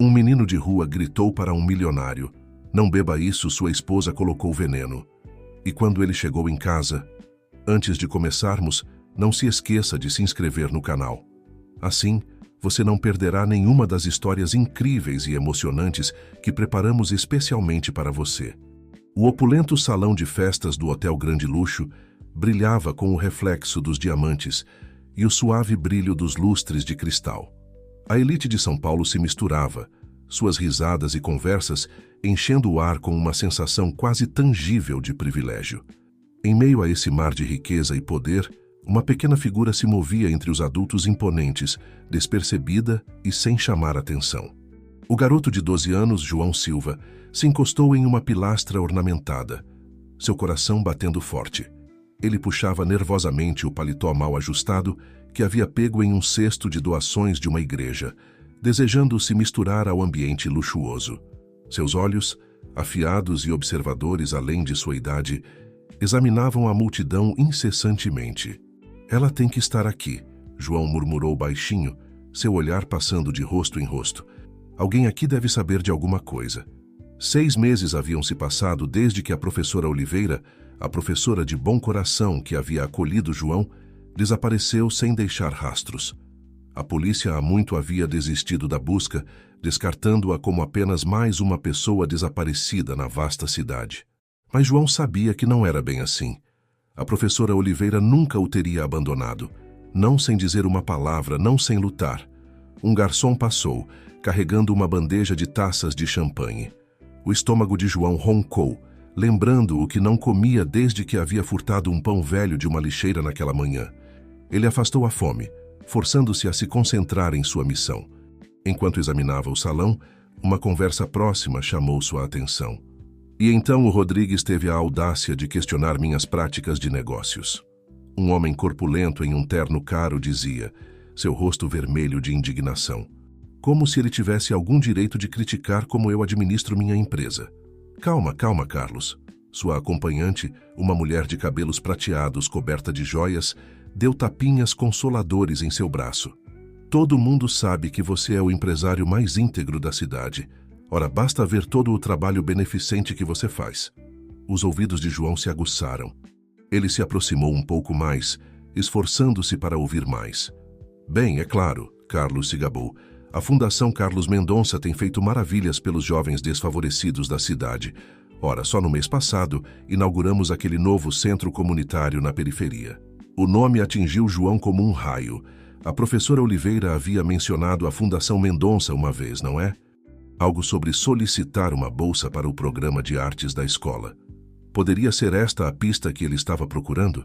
Um menino de rua gritou para um milionário: "Não beba isso, sua esposa colocou veneno." E quando ele chegou em casa, antes de começarmos, não se esqueça de se inscrever no canal. Assim, você não perderá nenhuma das histórias incríveis e emocionantes que preparamos especialmente para você. O opulento salão de festas do Hotel Grande Luxo brilhava com o reflexo dos diamantes e o suave brilho dos lustres de cristal. A elite de São Paulo se misturava, suas risadas e conversas enchendo o ar com uma sensação quase tangível de privilégio. Em meio a esse mar de riqueza e poder, uma pequena figura se movia entre os adultos imponentes, despercebida e sem chamar atenção. O garoto de 12 anos, João Silva, se encostou em uma pilastra ornamentada, seu coração batendo forte. Ele puxava nervosamente o paletó mal ajustado que havia pego em um cesto de doações de uma igreja, desejando se misturar ao ambiente luxuoso. Seus olhos, afiados e observadores além de sua idade, examinavam a multidão incessantemente. "Ela tem que estar aqui", João murmurou baixinho, seu olhar passando de rosto em rosto. "Alguém aqui deve saber de alguma coisa." 6 meses haviam se passado desde que a professora Oliveira, a professora de bom coração que havia acolhido João, desapareceu sem deixar rastros. A polícia há muito havia desistido da busca, descartando-a como apenas mais uma pessoa desaparecida na vasta cidade. Mas João sabia que não era bem assim. A professora Oliveira nunca o teria abandonado, não sem dizer uma palavra, não sem lutar. Um garçom passou, carregando uma bandeja de taças de champanhe. O estômago de João roncou, lembrando o que não comia desde que havia furtado um pão velho de uma lixeira naquela manhã. Ele afastou a fome, forçando-se a se concentrar em sua missão. Enquanto examinava o salão, uma conversa próxima chamou sua atenção. E então o Rodrigues teve a audácia de questionar minhas práticas de negócios. Um homem corpulento em um terno caro dizia, seu rosto vermelho de indignação, como se ele tivesse algum direito de criticar como eu administro minha empresa. "Calma, calma, Carlos." Sua acompanhante, uma mulher de cabelos prateados coberta de joias, deu tapinhas consoladores em seu braço. "Todo mundo sabe que você é o empresário mais íntegro da cidade. Ora, basta ver todo o trabalho beneficente que você faz." Os ouvidos de João se aguçaram. Ele se aproximou um pouco mais, esforçando-se para ouvir mais. "Bem, é claro", Carlos se gabou. "A Fundação Carlos Mendonça tem feito maravilhas pelos jovens desfavorecidos da cidade. Ora, só no mês passado, inauguramos aquele novo centro comunitário na periferia." O nome atingiu João como um raio. A professora Oliveira havia mencionado a Fundação Mendonça uma vez, não é? Algo sobre solicitar uma bolsa para o programa de artes da escola. Poderia ser esta a pista que ele estava procurando?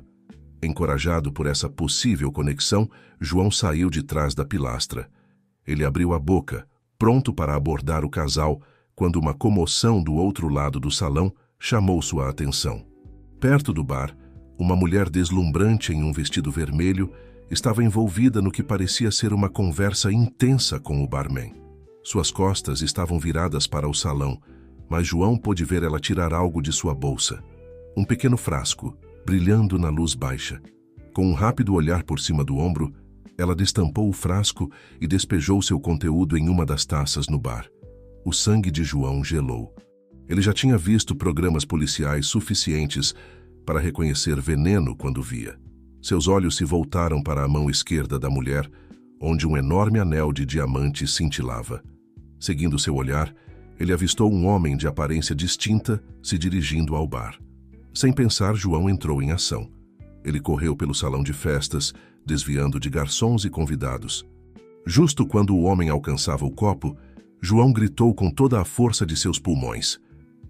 Encorajado por essa possível conexão, João saiu de trás da pilastra. Ele abriu a boca, pronto para abordar o casal, quando uma comoção do outro lado do salão chamou sua atenção. Perto do bar, uma mulher deslumbrante em um vestido vermelho estava envolvida no que parecia ser uma conversa intensa com o barman. Suas costas estavam viradas para o salão, mas João pôde ver ela tirar algo de sua bolsa. Um pequeno frasco, brilhando na luz baixa. Com um rápido olhar por cima do ombro, ela destampou o frasco e despejou seu conteúdo em uma das taças no bar. O sangue de João gelou. Ele já tinha visto programas policiais suficientes para reconhecer veneno quando via. Seus olhos se voltaram para a mão esquerda da mulher, onde um enorme anel de diamante cintilava. Seguindo seu olhar, ele avistou um homem de aparência distinta se dirigindo ao bar. Sem pensar, João entrou em ação. Ele correu pelo salão de festas, desviando de garçons e convidados. Justo quando o homem alcançava o copo, João gritou com toda a força de seus pulmões: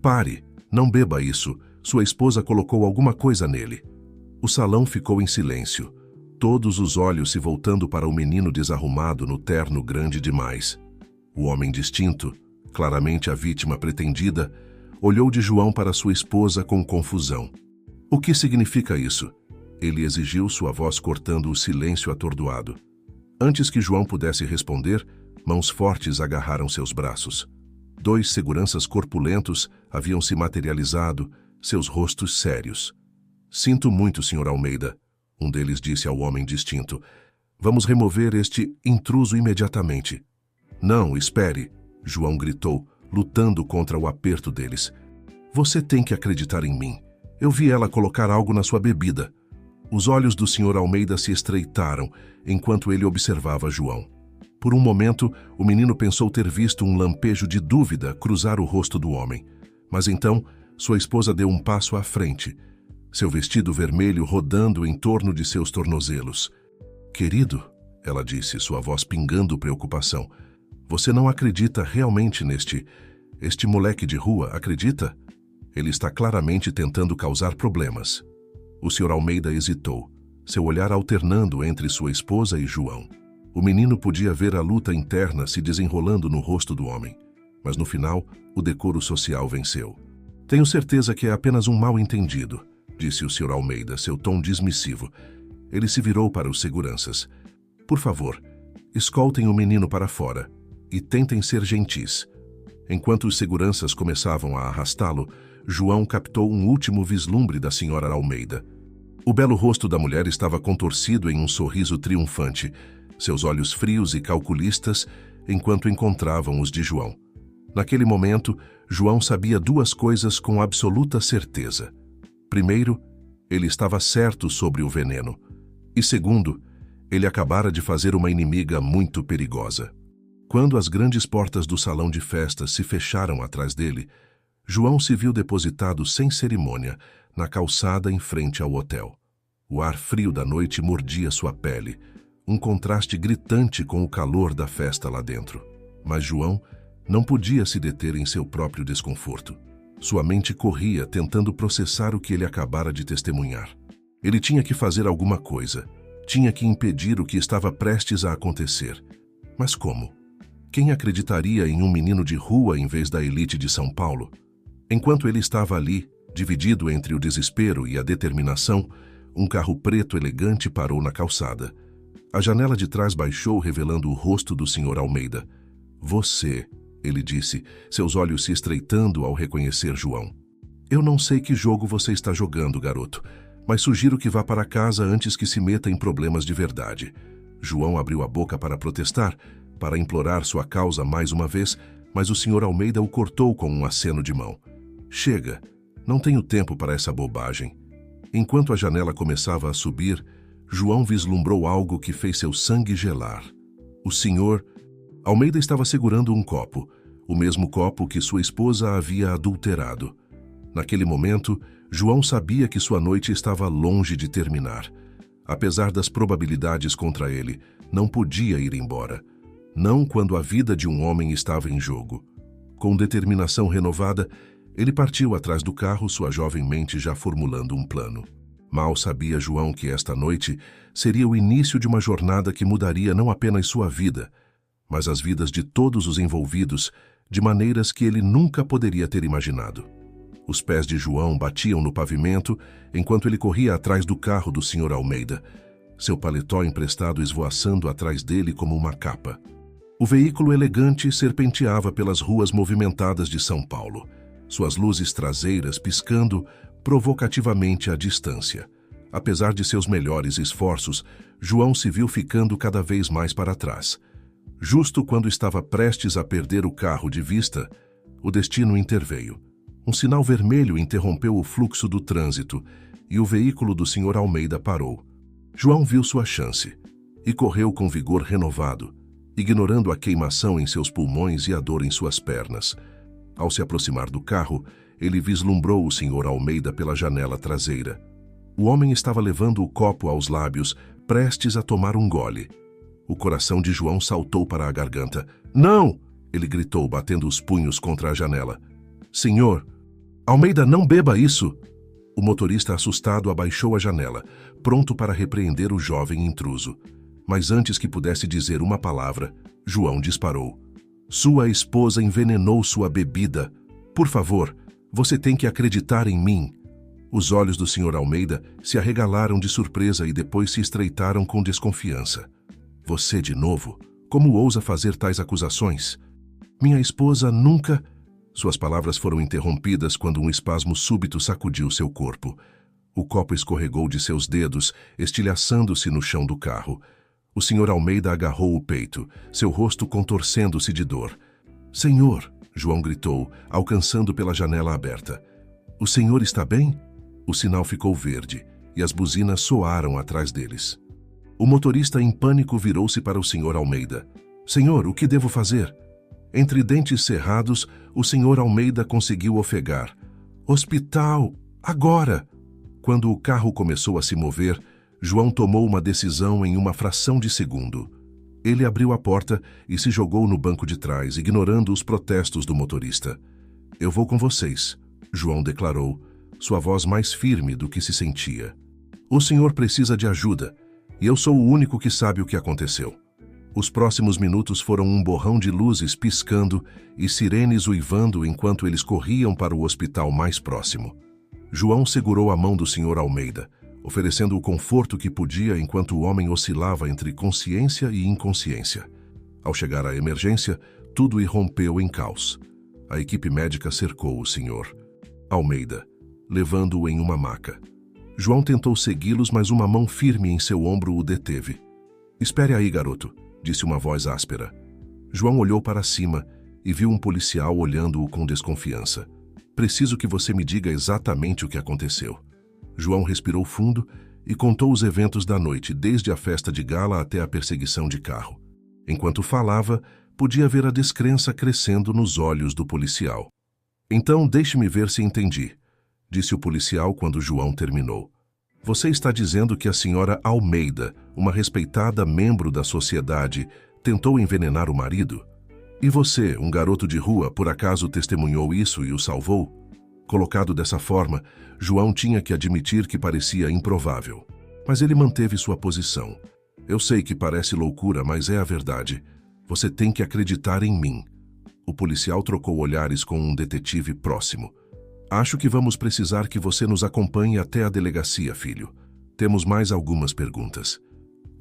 "Pare! Não beba isso! Sua esposa colocou alguma coisa nele." O salão ficou em silêncio, todos os olhos se voltando para o menino desarrumado no terno grande demais. O homem distinto, claramente a vítima pretendida, olhou de João para sua esposa com confusão. "O que significa isso?" Ele exigiu, sua voz cortando o silêncio atordoado. Antes que João pudesse responder, mãos fortes agarraram seus braços. 2 seguranças corpulentos haviam se materializado, seus rostos sérios. "Sinto muito, Sr. Almeida", um deles disse ao homem distinto. "Vamos remover este intruso imediatamente." "Não, espere." João gritou, lutando contra o aperto deles. Você tem que acreditar em mim. Eu vi ela colocar algo na sua bebida. Os olhos do Sr. Almeida se estreitaram enquanto ele observava João. Por um momento, o menino pensou ter visto um lampejo de dúvida cruzar o rosto do homem. Mas então, sua esposa deu um passo à frente, seu vestido vermelho rodando em torno de seus tornozelos. Querido, ela disse, sua voz pingando preocupação, você não acredita realmente este moleque de rua, acredita? Ele está claramente tentando causar problemas. O Sr. Almeida hesitou, seu olhar alternando entre sua esposa e João. O menino podia ver a luta interna se desenrolando no rosto do homem, mas no final, o decoro social venceu. Tenho certeza que é apenas um mal-entendido, disse o Sr. Almeida, seu tom dismissivo. Ele se virou para os seguranças. Por favor, escoltem o menino para fora e tentem ser gentis. Enquanto os seguranças começavam a arrastá-lo, João captou um último vislumbre da Sra. Almeida. O belo rosto da mulher estava contorcido em um sorriso triunfante, seus olhos frios e calculistas enquanto encontravam os de João. Naquele momento, João sabia duas coisas com absoluta certeza. Primeiro, ele estava certo sobre o veneno. E segundo, ele acabara de fazer uma inimiga muito perigosa. Quando as grandes portas do salão de festas se fecharam atrás dele, João se viu depositado sem cerimônia na calçada em frente ao hotel. O ar frio da noite mordia sua pele, um contraste gritante com o calor da festa lá dentro. Mas João não podia se deter em seu próprio desconforto. Sua mente corria tentando processar o que ele acabara de testemunhar. Ele tinha que fazer alguma coisa. Tinha que impedir o que estava prestes a acontecer. Mas como? Quem acreditaria em um menino de rua em vez da elite de São Paulo? Enquanto ele estava ali, dividido entre o desespero e a determinação, um carro preto elegante parou na calçada. A janela de trás baixou, revelando o rosto do Sr. Almeida. Você, ele disse, seus olhos se estreitando ao reconhecer João. Eu não sei que jogo você está jogando, garoto, mas sugiro que vá para casa antes que se meta em problemas de verdade. João abriu a boca para protestar, para implorar sua causa mais uma vez, mas o Sr. Almeida o cortou com um aceno de mão. Chega, não tenho tempo para essa bobagem. Enquanto a janela começava a subir, João vislumbrou algo que fez seu sangue gelar. O Sr. Almeida estava segurando um copo, o mesmo copo que sua esposa havia adulterado. Naquele momento, João sabia que sua noite estava longe de terminar. Apesar das probabilidades contra ele, não podia ir embora. Não quando a vida de um homem estava em jogo. Com determinação renovada, ele partiu atrás do carro, sua jovem mente já formulando um plano. Mal sabia João que esta noite seria o início de uma jornada que mudaria não apenas sua vida, mas as vidas de todos os envolvidos, de maneiras que ele nunca poderia ter imaginado. Os pés de João batiam no pavimento enquanto ele corria atrás do carro do Sr. Almeida, seu paletó emprestado esvoaçando atrás dele como uma capa. O veículo elegante serpenteava pelas ruas movimentadas de São Paulo, suas luzes traseiras piscando provocativamente à distância. Apesar de seus melhores esforços, João se viu ficando cada vez mais para trás. Justo quando estava prestes a perder o carro de vista, o destino interveio. Um sinal vermelho interrompeu o fluxo do trânsito e o veículo do Sr. Almeida parou. João viu sua chance e correu com vigor renovado, ignorando a queimação em seus pulmões e a dor em suas pernas. Ao se aproximar do carro, ele vislumbrou o Sr. Almeida pela janela traseira. O homem estava levando o copo aos lábios, prestes a tomar um gole. O coração de João saltou para a garganta. Não! Ele gritou, batendo os punhos contra a janela. Senhor, Almeida, não beba isso! O motorista assustado abaixou a janela, pronto para repreender o jovem intruso. Mas antes que pudesse dizer uma palavra, João disparou. Sua esposa envenenou sua bebida. Por favor, você tem que acreditar em mim. Os olhos do Sr. Almeida se arregalaram de surpresa e depois se estreitaram com desconfiança. Você de novo? Como ousa fazer tais acusações? Minha esposa nunca... Suas palavras foram interrompidas quando um espasmo súbito sacudiu seu corpo. O copo escorregou de seus dedos, estilhaçando-se no chão do carro. O Sr. Almeida agarrou o peito, seu rosto contorcendo-se de dor. Senhor, João gritou, alcançando pela janela aberta. O senhor está bem? O sinal ficou verde e as buzinas soaram atrás deles. O motorista em pânico virou-se para o Sr. Almeida. Senhor, o que devo fazer? Entre dentes cerrados, o Sr. Almeida conseguiu ofegar. Hospital! Agora! Quando o carro começou a se mover, João tomou uma decisão em uma fração de segundo. Ele abriu a porta e se jogou no banco de trás, ignorando os protestos do motorista. Eu vou com vocês, João declarou, sua voz mais firme do que se sentia. O senhor precisa de ajuda, e eu sou o único que sabe o que aconteceu. Os próximos minutos foram um borrão de luzes piscando e sirenes uivando enquanto eles corriam para o hospital mais próximo. João segurou a mão do Sr. Almeida, oferecendo o conforto que podia enquanto o homem oscilava entre consciência e inconsciência. Ao chegar à emergência, tudo irrompeu em caos. A equipe médica cercou o Sr. Almeida, levando-o em uma maca. João tentou segui-los, mas uma mão firme em seu ombro o deteve. Espere aí, garoto, disse uma voz áspera. João olhou para cima e viu um policial olhando-o com desconfiança. Preciso que você me diga exatamente o que aconteceu. João respirou fundo e contou os eventos da noite, desde a festa de gala até a perseguição de carro. Enquanto falava, podia ver a descrença crescendo nos olhos do policial. Então, deixe-me ver se entendi, disse o policial quando João terminou. Você está dizendo que a senhora Almeida, uma respeitada membro da sociedade, tentou envenenar o marido? E você, um garoto de rua, por acaso testemunhou isso e o salvou? Colocado dessa forma, João tinha que admitir que parecia improvável. Mas ele manteve sua posição. Eu sei que parece loucura, mas é a verdade. Você tem que acreditar em mim. O policial trocou olhares com um detetive próximo. Acho que vamos precisar que você nos acompanhe até a delegacia, filho. Temos mais algumas perguntas.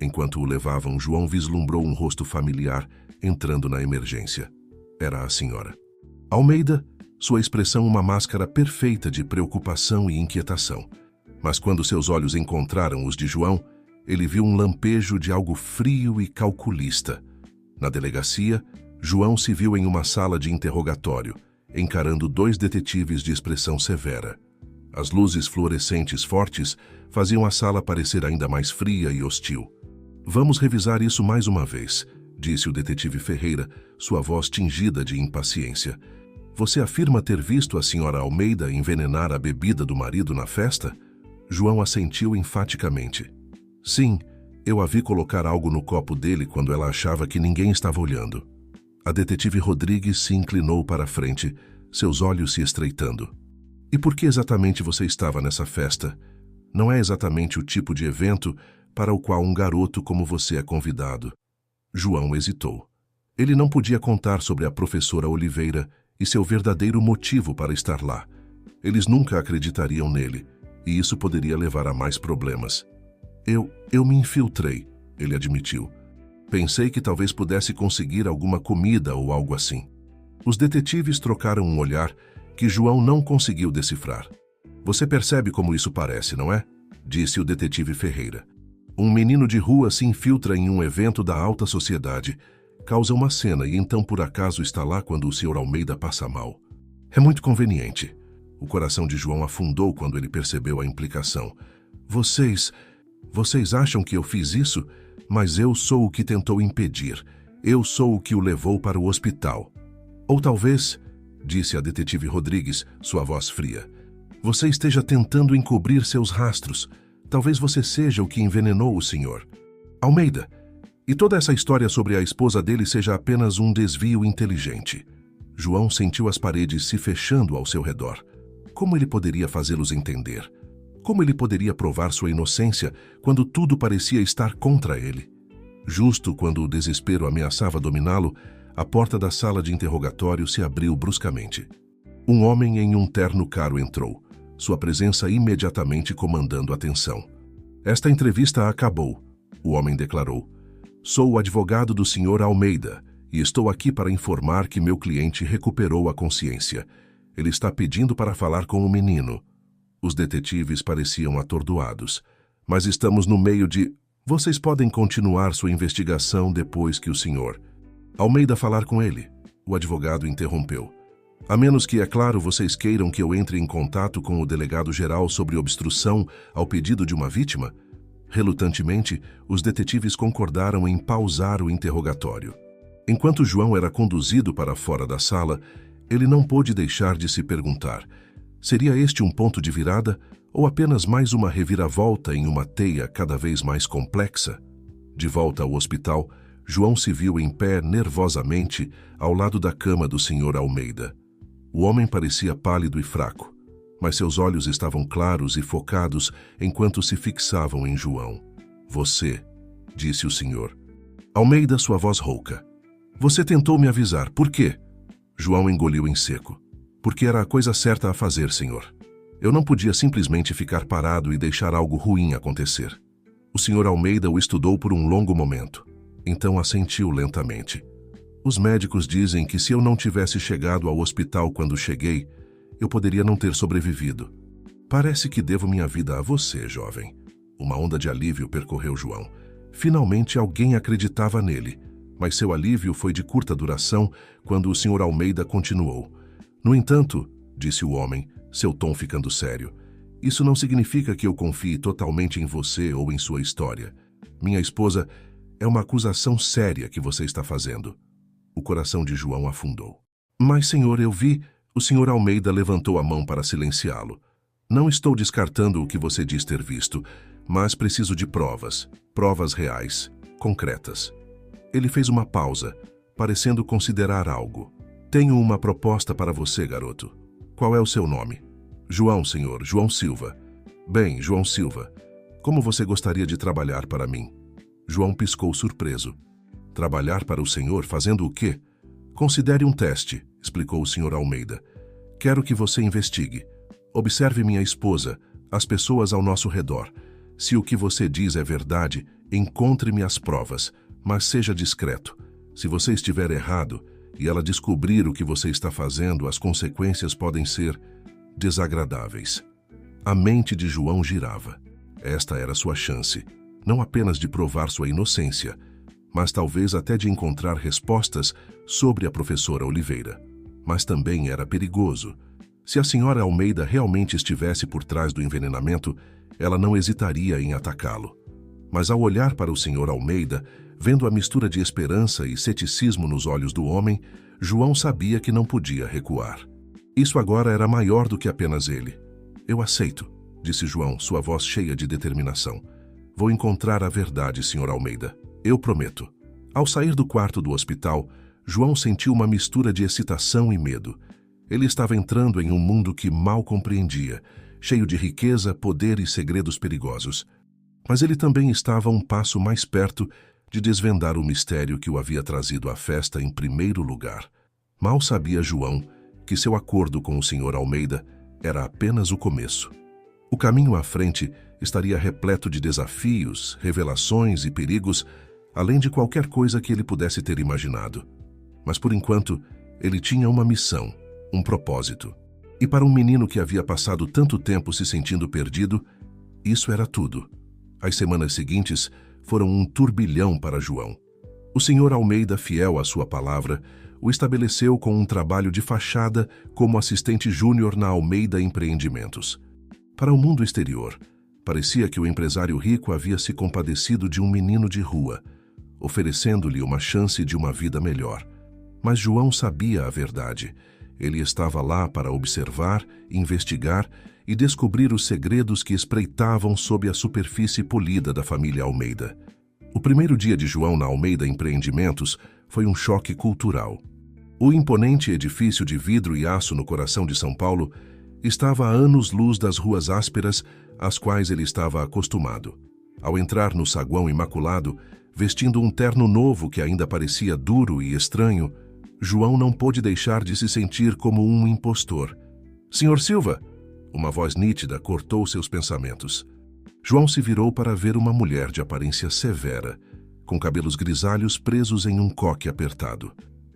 Enquanto o levavam, João vislumbrou um rosto familiar entrando na emergência. Era a senhora Almeida, sua expressão uma máscara perfeita de preocupação e inquietação. Mas quando seus olhos encontraram os de João, ele viu um lampejo de algo frio e calculista. Na delegacia, João se viu em uma sala de interrogatório, encarando dois detetives de expressão severa. As luzes fluorescentes fortes faziam a sala parecer ainda mais fria e hostil. Vamos revisar isso mais uma vez, disse o detetive Ferreira, sua voz tingida de impaciência. Você afirma ter visto a senhora Almeida envenenar a bebida do marido na festa? João assentiu enfaticamente. Sim, eu a vi colocar algo no copo dele quando ela achava que ninguém estava olhando. A detetive Rodrigues se inclinou para a frente, seus olhos se estreitando. E por que exatamente você estava nessa festa? Não é exatamente o tipo de evento para o qual um garoto como você é convidado. João hesitou. Ele não podia contar sobre a professora Oliveira e seu verdadeiro motivo para estar lá. Eles nunca acreditariam nele, e isso poderia levar a mais problemas. Eu me infiltrei, ele admitiu. Pensei que talvez pudesse conseguir alguma comida ou algo assim. Os detetives trocaram um olhar que João não conseguiu decifrar. Você percebe como isso parece, não é? Disse o detetive Ferreira. Um menino de rua se infiltra em um evento da alta sociedade, causa uma cena e então por acaso está lá quando o Sr. Almeida passa mal. É muito conveniente. O coração de João afundou quando ele percebeu a implicação. Vocês acham que eu fiz isso? Mas eu sou o que tentou impedir. Eu sou o que o levou para o hospital. Ou talvez, disse a detetive Rodrigues, sua voz fria, você esteja tentando encobrir seus rastros. Talvez você seja o que envenenou o senhor Almeida. E toda essa história sobre a esposa dele seja apenas um desvio inteligente. João sentiu as paredes se fechando ao seu redor. Como ele poderia fazê-los entender? Como ele poderia provar sua inocência quando tudo parecia estar contra ele? Justo quando o desespero ameaçava dominá-lo, a porta da sala de interrogatório se abriu bruscamente. Um homem em um terno caro entrou, sua presença imediatamente comandando a atenção. Esta entrevista acabou, o homem declarou. Sou o advogado do Sr. Almeida e estou aqui para informar que meu cliente recuperou a consciência. Ele está pedindo para falar com o menino. Os detetives pareciam atordoados. Mas estamos no meio de... Vocês podem continuar sua investigação depois que o Sr. Almeida falar com ele, O advogado interrompeu. A menos que, é claro, vocês queiram que eu entre em contato com o delegado-geral sobre obstrução ao pedido de uma vítima? Relutantemente, os detetives concordaram em pausar o interrogatório. Enquanto João era conduzido para fora da sala, ele não pôde deixar de se perguntar: seria este um ponto de virada ou apenas mais uma reviravolta em uma teia cada vez mais complexa? De volta ao hospital, João se viu em pé nervosamente ao lado da cama do Sr. Almeida. O homem parecia pálido e fraco, mas seus olhos estavam claros e focados enquanto se fixavam em João. Você, disse o senhor. Almeida, sua voz rouca. Você tentou me avisar. Por quê? João engoliu em seco. Porque era a coisa certa a fazer, senhor. Eu não podia simplesmente ficar parado e deixar algo ruim acontecer. O senhor Almeida o estudou por um longo momento. Então assentiu lentamente. Os médicos dizem que se eu não tivesse chegado ao hospital quando cheguei, eu poderia não ter sobrevivido. Parece que devo minha vida a você, jovem. Uma onda de alívio percorreu João. Finalmente alguém acreditava nele, mas seu alívio foi de curta duração quando o senhor Almeida continuou. No entanto, disse o homem, seu tom ficando sério, isso não significa que eu confie totalmente em você ou em sua história. Minha esposa, é uma acusação séria que você está fazendo. O coração de João afundou. Mas, senhor, eu vi... O senhor Almeida levantou a mão para silenciá-lo. Não estou descartando o que você diz ter visto, mas preciso de provas. Provas reais, concretas. Ele fez uma pausa, parecendo considerar algo. Tenho uma proposta para você, garoto. Qual é o seu nome? João, senhor, João Silva. Bem, João Silva, como você gostaria de trabalhar para mim? João piscou surpreso. Trabalhar para o senhor fazendo o quê? Considere um teste, explicou o senhor Almeida. Quero que você investigue. Observe minha esposa, as pessoas ao nosso redor. Se o que você diz é verdade, encontre-me as provas, mas seja discreto. Se você estiver errado e ela descobrir o que você está fazendo, as consequências podem ser desagradáveis. A mente de João girava. Esta era sua chance, não apenas de provar sua inocência, mas talvez até de encontrar respostas sobre a professora Oliveira. Mas também era perigoso. Se a senhora Almeida realmente estivesse por trás do envenenamento, ela não hesitaria em atacá-lo. Mas ao olhar para o senhor Almeida, vendo a mistura de esperança e ceticismo nos olhos do homem, João sabia que não podia recuar. Isso agora era maior do que apenas ele. Eu aceito, disse João, sua voz cheia de determinação. Vou encontrar a verdade, senhor Almeida. Eu prometo. Ao sair do quarto do hospital, João sentiu uma mistura de excitação e medo. Ele estava entrando em um mundo que mal compreendia, cheio de riqueza, poder e segredos perigosos. Mas ele também estava um passo mais perto de desvendar o mistério que o havia trazido à festa em primeiro lugar. Mal sabia João que seu acordo com o senhor Almeida era apenas o começo. O caminho à frente estaria repleto de desafios, revelações e perigos, além de qualquer coisa que ele pudesse ter imaginado. Mas por enquanto, ele tinha uma missão, um propósito. E para um menino que havia passado tanto tempo se sentindo perdido, isso era tudo. As semanas seguintes foram um turbilhão para João. O senhor Almeida, fiel à sua palavra, o estabeleceu com um trabalho de fachada como assistente júnior na Almeida Empreendimentos. Para o mundo exterior, parecia que o empresário rico havia se compadecido de um menino de rua, oferecendo-lhe uma chance de uma vida melhor. Mas João sabia a verdade. Ele estava lá para observar, investigar e descobrir os segredos que espreitavam sob a superfície polida da família Almeida. O primeiro dia de João na Almeida Empreendimentos foi um choque cultural. O imponente edifício de vidro e aço no coração de São Paulo estava a anos-luz das ruas ásperas às quais ele estava acostumado. Ao entrar no saguão imaculado, vestindo um terno novo que ainda parecia duro e estranho, João não pôde deixar de se sentir como um impostor. Senhor Silva! Uma voz nítida cortou seus pensamentos. João se virou para ver uma mulher de aparência severa, com cabelos grisalhos presos em um coque apertado.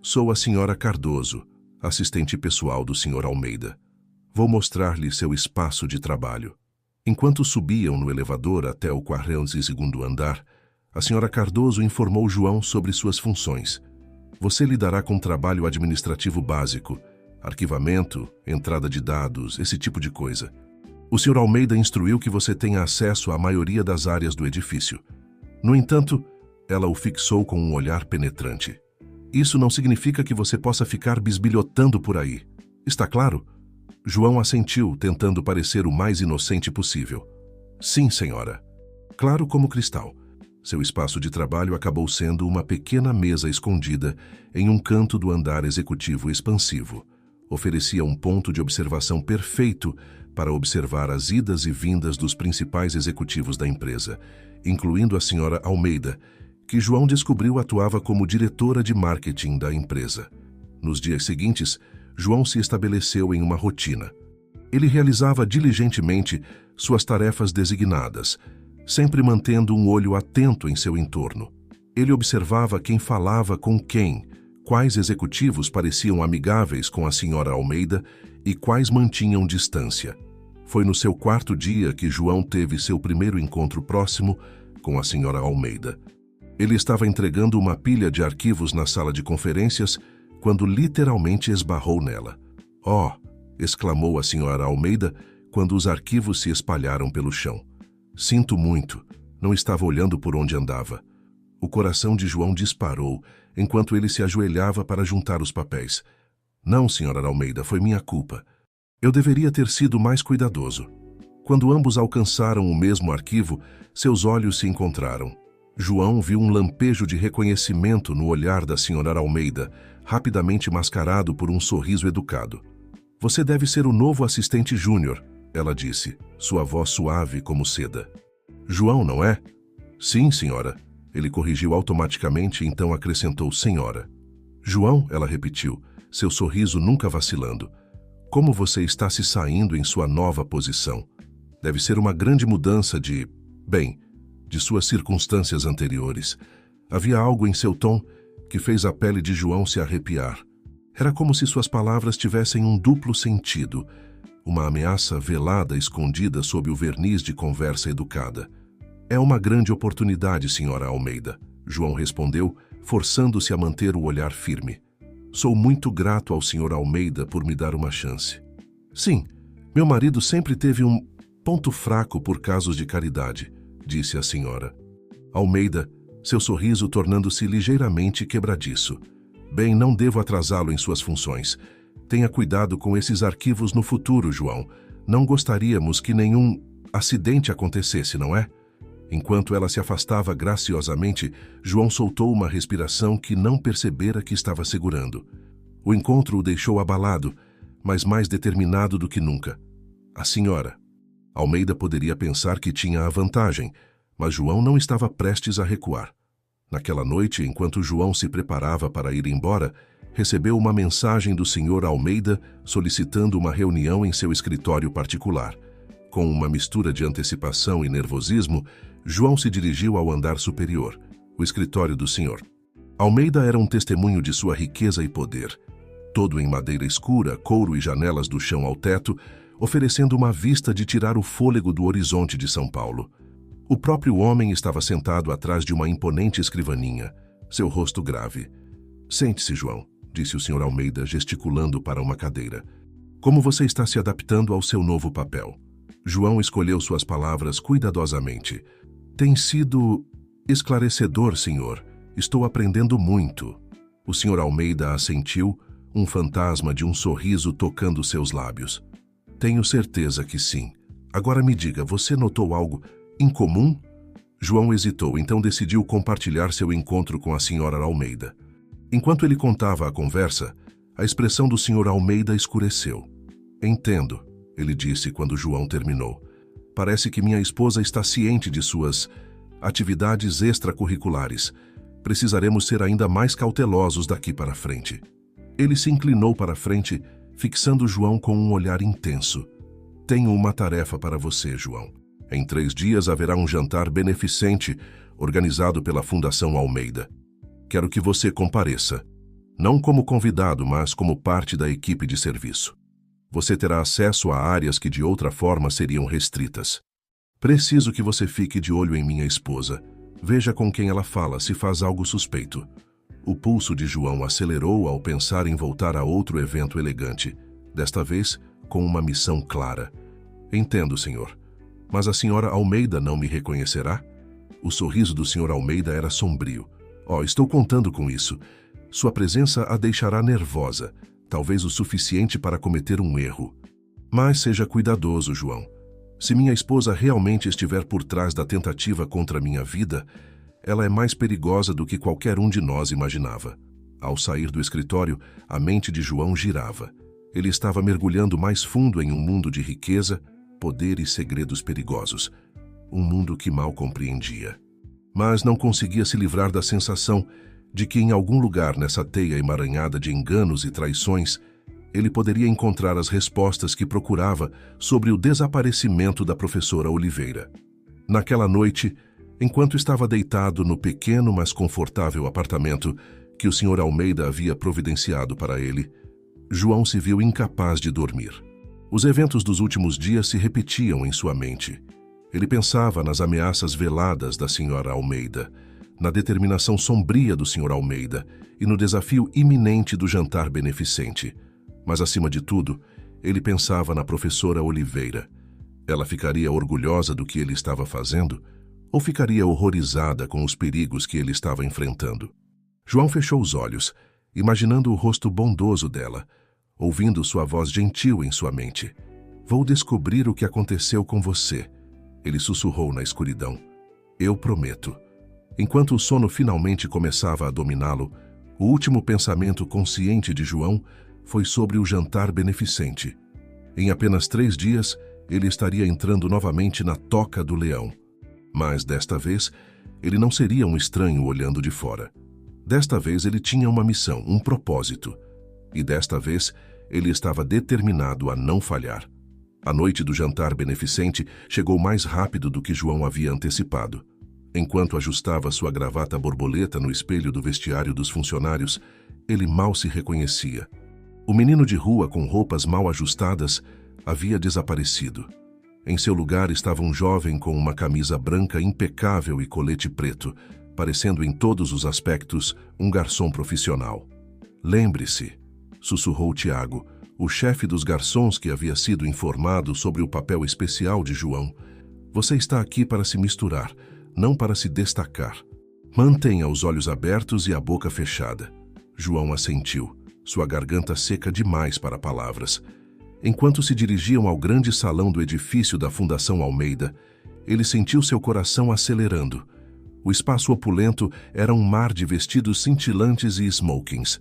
Sou a senhora Cardoso, assistente pessoal do senhor Almeida. Vou mostrar-lhe seu espaço de trabalho. Enquanto subiam no elevador até o 42º andar, a senhora Cardoso informou João sobre suas funções. Você lidará com trabalho administrativo básico, arquivamento, entrada de dados, esse tipo de coisa. O Sr. Almeida instruiu que você tenha acesso à maioria das áreas do edifício. No entanto, ela o fixou com um olhar penetrante. Isso não significa que você possa ficar bisbilhotando por aí. Está claro? João assentiu, tentando parecer o mais inocente possível. Sim, senhora. Claro como cristal. Seu espaço de trabalho acabou sendo uma pequena mesa escondida em um canto do andar executivo expansivo. Oferecia um ponto de observação perfeito para observar as idas e vindas dos principais executivos da empresa, incluindo a senhora Almeida, que João descobriu atuava como diretora de marketing da empresa. Nos dias seguintes, João se estabeleceu em uma rotina. Ele realizava diligentemente suas tarefas designadas, sempre mantendo um olho atento em seu entorno. Ele observava quem falava com quem, quais executivos pareciam amigáveis com a senhora Almeida e quais mantinham distância. Foi no seu quarto dia que João teve seu primeiro encontro próximo com a senhora Almeida. Ele estava entregando uma pilha de arquivos na sala de conferências quando literalmente esbarrou nela. "Oh!", exclamou a senhora Almeida quando os arquivos se espalharam pelo chão. "Sinto muito, não estava olhando por onde andava." O coração de João disparou enquanto ele se ajoelhava para juntar os papéis. "Não, senhora Almeida, foi minha culpa. Eu deveria ter sido mais cuidadoso." Quando ambos alcançaram o mesmo arquivo, seus olhos se encontraram. João viu um lampejo de reconhecimento no olhar da senhora Almeida, rapidamente mascarado por um sorriso educado. "Você deve ser o novo assistente júnior", ela disse, sua voz suave como seda. "João, não é?" "Sim, senhora." Ele corrigiu automaticamente e então acrescentou senhora. "João", ela repetiu, seu sorriso nunca vacilando. "Como você está se saindo em sua nova posição? Deve ser uma grande mudança de suas circunstâncias anteriores." Havia algo em seu tom que fez a pele de João se arrepiar. Era como se suas palavras tivessem um duplo sentido, uma ameaça velada escondida sob o verniz de conversa educada. "É uma grande oportunidade, senhora Almeida", João respondeu, forçando-se a manter o olhar firme. "Sou muito grato ao senhor Almeida por me dar uma chance." "Sim, meu marido sempre teve um ponto fraco por casos de caridade", disse a senhora Almeida, seu sorriso tornando-se ligeiramente quebradiço. "Bem, não devo atrasá-lo em suas funções. Tenha cuidado com esses arquivos no futuro, João. Não gostaríamos que nenhum acidente acontecesse, não é?" Enquanto ela se afastava graciosamente, João soltou uma respiração que não percebera que estava segurando. O encontro o deixou abalado, mas mais determinado do que nunca. A senhora Almeida poderia pensar que tinha a vantagem, mas João não estava prestes a recuar. Naquela noite, enquanto João se preparava para ir embora, recebeu uma mensagem do Sr. Almeida solicitando uma reunião em seu escritório particular. Com uma mistura de antecipação e nervosismo, João se dirigiu ao andar superior, o escritório do Sr. Almeida era um testemunho de sua riqueza e poder. Todo em madeira escura, couro e janelas do chão ao teto, oferecendo uma vista de tirar o fôlego do horizonte de São Paulo. O próprio homem estava sentado atrás de uma imponente escrivaninha, seu rosto grave. "Sente-se, João", disse o Sr. Almeida, gesticulando para uma cadeira. "Como você está se adaptando ao seu novo papel?" João escolheu suas palavras cuidadosamente. "Tem sido esclarecedor, senhor. Estou aprendendo muito." O Sr. Almeida assentiu, um fantasma de um sorriso tocando seus lábios. "Tenho certeza que sim. Agora me diga, você notou algo incomum?" João hesitou, então decidiu compartilhar seu encontro com a senhora Almeida. Enquanto ele contava a conversa, a expressão do Sr. Almeida escureceu. "Entendo", ele disse quando João terminou. "Parece que minha esposa está ciente de suas atividades extracurriculares. Precisaremos ser ainda mais cautelosos daqui para frente." Ele se inclinou para frente, fixando João com um olhar intenso. "Tenho uma tarefa para você, João. Em 3 dias haverá um jantar beneficente organizado pela Fundação Almeida. Quero que você compareça, não como convidado, mas como parte da equipe de serviço. Você terá acesso a áreas que de outra forma seriam restritas. Preciso que você fique de olho em minha esposa. Veja com quem ela fala, se faz algo suspeito." O pulso de João acelerou ao pensar em voltar a outro evento elegante, desta vez com uma missão clara. Entendo, senhor. Mas a senhora Almeida não me reconhecerá? O sorriso do senhor Almeida era sombrio. Estou contando com isso. Sua presença a deixará nervosa, talvez o suficiente para cometer um erro. Mas seja cuidadoso, João. Se minha esposa realmente estiver por trás da tentativa contra minha vida, ela é mais perigosa do que qualquer um de nós imaginava. Ao sair do escritório, a mente de João girava. Ele estava mergulhando mais fundo em um mundo de riqueza, poder e segredos perigosos. Um mundo que mal compreendia. Mas não conseguia se livrar da sensação de que em algum lugar nessa teia emaranhada de enganos e traições, ele poderia encontrar as respostas que procurava sobre o desaparecimento da professora Oliveira. Naquela noite, enquanto estava deitado no pequeno mas confortável apartamento que o Sr. Almeida havia providenciado para ele, João se viu incapaz de dormir. Os eventos dos últimos dias se repetiam em sua mente. Ele pensava nas ameaças veladas da Sra. Almeida, na determinação sombria do Sr. Almeida e no desafio iminente do jantar beneficente. Mas, acima de tudo, ele pensava na professora Oliveira. Ela ficaria orgulhosa do que ele estava fazendo ou ficaria horrorizada com os perigos que ele estava enfrentando? João fechou os olhos, imaginando o rosto bondoso dela, ouvindo sua voz gentil em sua mente. Vou descobrir o que aconteceu com você. Ele sussurrou na escuridão. Eu prometo. Enquanto o sono finalmente começava a dominá-lo, o último pensamento consciente de João foi sobre o jantar beneficente. Em apenas 3 dias, ele estaria entrando novamente na Toca do Leão. Mas, desta vez, ele não seria um estranho olhando de fora. Desta vez, ele tinha uma missão, um propósito. E desta vez, ele estava determinado a não falhar. A noite do jantar beneficente chegou mais rápido do que João havia antecipado. Enquanto ajustava sua gravata borboleta no espelho do vestiário dos funcionários, ele mal se reconhecia. O menino de rua com roupas mal ajustadas havia desaparecido. Em seu lugar estava um jovem com uma camisa branca impecável e colete preto, parecendo em todos os aspectos um garçom profissional. Lembre-se, sussurrou Tiago, o chefe dos garçons que havia sido informado sobre o papel especial de João. Você está aqui para se misturar, não para se destacar. Mantenha os olhos abertos e a boca fechada. João assentiu, sua garganta seca demais para palavras. Enquanto se dirigiam ao grande salão do edifício da Fundação Almeida, ele sentiu seu coração acelerando. O espaço opulento era um mar de vestidos cintilantes e smokings,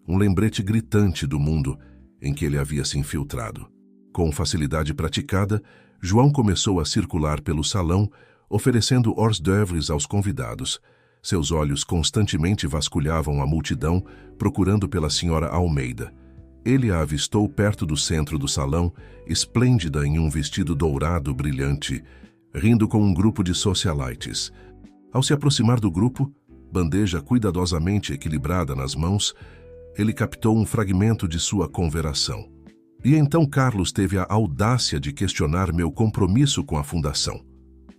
um lembrete gritante do mundo em que ele havia se infiltrado. Com facilidade praticada, João começou a circular pelo salão, oferecendo hors d'oeuvres aos convidados. Seus olhos constantemente vasculhavam a multidão, procurando pela Sra. Almeida. Ele a avistou perto do centro do salão, esplêndida em um vestido dourado brilhante, rindo com um grupo de socialites. Ao se aproximar do grupo, bandeja cuidadosamente equilibrada nas mãos, ele captou um fragmento de sua conversação. E então Carlos teve a audácia de questionar meu compromisso com a fundação.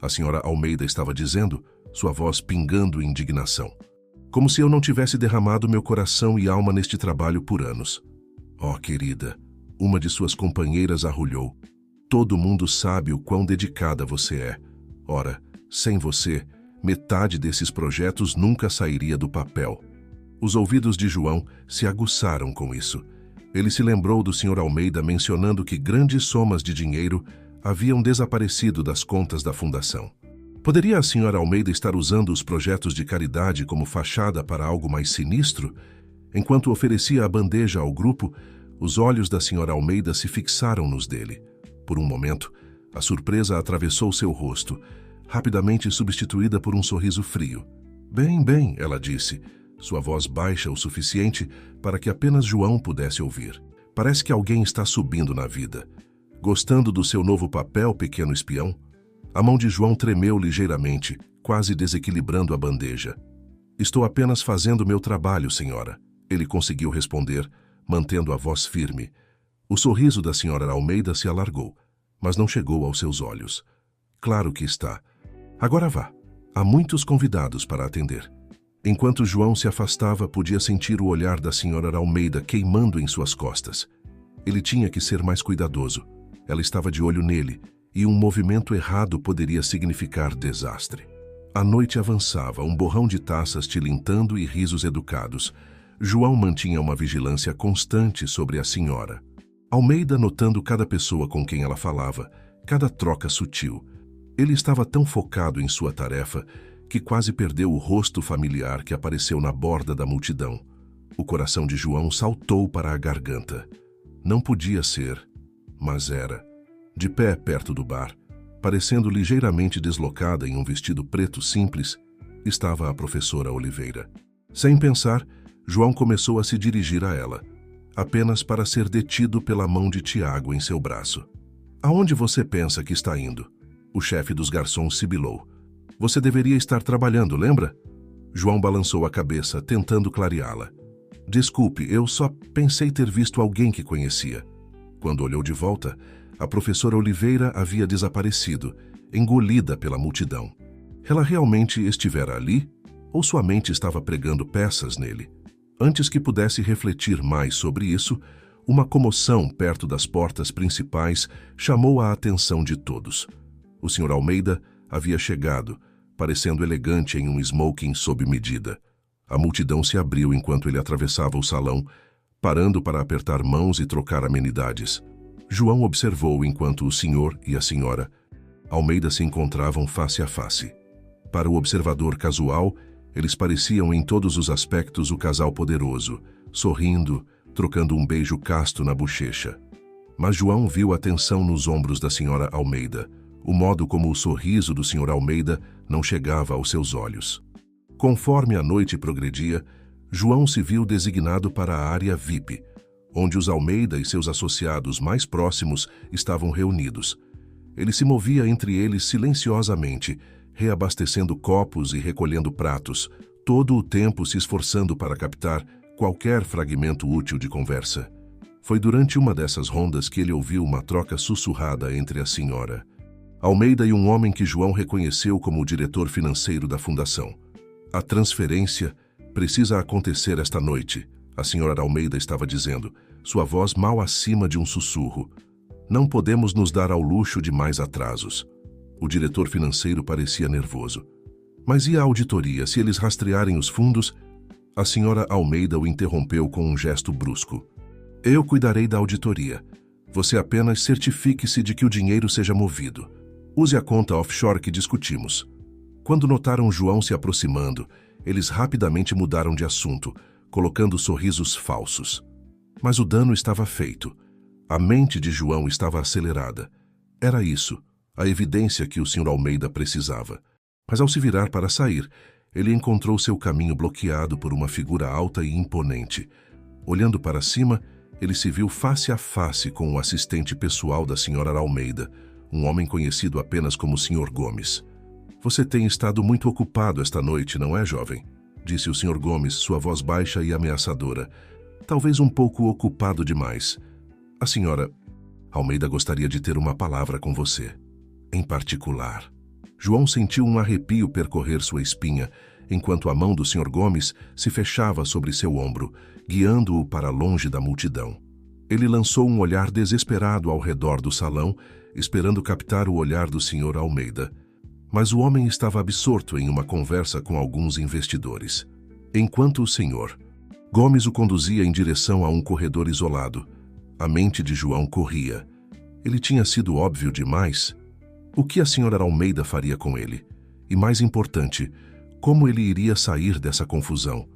A Sra. Almeida estava dizendo, sua voz pingando indignação. Como se eu não tivesse derramado meu coração e alma neste trabalho por anos. Querida, uma de suas companheiras arrulhou. Todo mundo sabe o quão dedicada você é. Ora, sem você, metade desses projetos nunca sairia do papel. Os ouvidos de João se aguçaram com isso. Ele se lembrou do Sr. Almeida mencionando que grandes somas de dinheiro haviam desaparecido das contas da fundação. Poderia a Sra. Almeida estar usando os projetos de caridade como fachada para algo mais sinistro? Enquanto oferecia a bandeja ao grupo, os olhos da Sra. Almeida se fixaram nos dele. Por um momento, a surpresa atravessou seu rosto, rapidamente substituída por um sorriso frio. Bem, ela disse, sua voz baixa o suficiente para que apenas João pudesse ouvir. Parece que alguém está subindo na vida. Gostando do seu novo papel, pequeno espião? A mão de João tremeu ligeiramente, quase desequilibrando a bandeja. Estou apenas fazendo meu trabalho, senhora. Ele conseguiu responder, mantendo a voz firme. O sorriso da Sra. Almeida se alargou, mas não chegou aos seus olhos. Claro que está. Agora vá. Há muitos convidados para atender. Enquanto João se afastava, podia sentir o olhar da senhora Almeida queimando em suas costas. Ele tinha que ser mais cuidadoso. Ela estava de olho nele, e um movimento errado poderia significar desastre. A noite avançava, um borrão de taças tilintando e risos educados. João mantinha uma vigilância constante sobre a senhora Almeida, notando cada pessoa com quem ela falava, cada troca sutil. Ele estava tão focado em sua tarefa que quase perdeu o rosto familiar que apareceu na borda da multidão. O coração de João saltou para a garganta. Não podia ser, mas era. De pé perto do bar, parecendo ligeiramente deslocada em um vestido preto simples, estava a professora Oliveira. Sem pensar, João começou a se dirigir a ela, apenas para ser detido pela mão de Tiago em seu braço. "Aonde você pensa que está indo?" O chefe dos garçons sibilou. "Você deveria estar trabalhando, lembra?" João balançou a cabeça, tentando clareá-la. "Desculpe, eu só pensei ter visto alguém que conhecia." Quando olhou de volta, a professora Oliveira havia desaparecido, engolida pela multidão. Ela realmente estivera ali? Ou sua mente estava pregando peças nele? Antes que pudesse refletir mais sobre isso, uma comoção perto das portas principais chamou a atenção de todos. O Sr. Almeida havia chegado, parecendo elegante em um smoking sob medida. A multidão se abriu enquanto ele atravessava o salão, parando para apertar mãos e trocar amenidades. João observou enquanto o senhor e a senhora Almeida se encontravam face a face. Para o observador casual, eles pareciam em todos os aspectos o casal poderoso, sorrindo, trocando um beijo casto na bochecha. Mas João viu a tensão nos ombros da senhora Almeida, o modo como o sorriso do Sr. Almeida não chegava aos seus olhos. Conforme a noite progredia, João se viu designado para a área VIP, onde os Almeida e seus associados mais próximos estavam reunidos. Ele se movia entre eles silenciosamente, reabastecendo copos e recolhendo pratos, todo o tempo se esforçando para captar qualquer fragmento útil de conversa. Foi durante uma dessas rondas que ele ouviu uma troca sussurrada entre a senhora Almeida e um homem que João reconheceu como o diretor financeiro da fundação. "A transferência precisa acontecer esta noite", a senhora Almeida estava dizendo, sua voz mal acima de um sussurro. "Não podemos nos dar ao luxo de mais atrasos." O diretor financeiro parecia nervoso. "Mas e a auditoria, se eles rastrearem os fundos?" A senhora Almeida o interrompeu com um gesto brusco. "Eu cuidarei da auditoria. Você apenas certifique-se de que o dinheiro seja movido. Use a conta offshore que discutimos." Quando notaram João se aproximando, eles rapidamente mudaram de assunto, colocando sorrisos falsos. Mas o dano estava feito. A mente de João estava acelerada. Era isso, a evidência que o Sr. Almeida precisava. Mas ao se virar para sair, ele encontrou seu caminho bloqueado por uma figura alta e imponente. Olhando para cima, ele se viu face a face com o assistente pessoal da Sra. Almeida, um homem conhecido apenas como Sr. Gomes. "Você tem estado muito ocupado esta noite, não é, jovem?" disse o Sr. Gomes, sua voz baixa e ameaçadora. "Talvez um pouco ocupado demais. A senhora Almeida gostaria de ter uma palavra com você. Em particular." João sentiu um arrepio percorrer sua espinha, enquanto a mão do Sr. Gomes se fechava sobre seu ombro, guiando-o para longe da multidão. Ele lançou um olhar desesperado ao redor do salão, esperando captar o olhar do Sr. Almeida. Mas o homem estava absorto em uma conversa com alguns investidores. Enquanto o Sr. Gomes o conduzia em direção a um corredor isolado, a mente de João corria. Ele tinha sido óbvio demais. O que a Sra. Almeida faria com ele? E mais importante, como ele iria sair dessa confusão?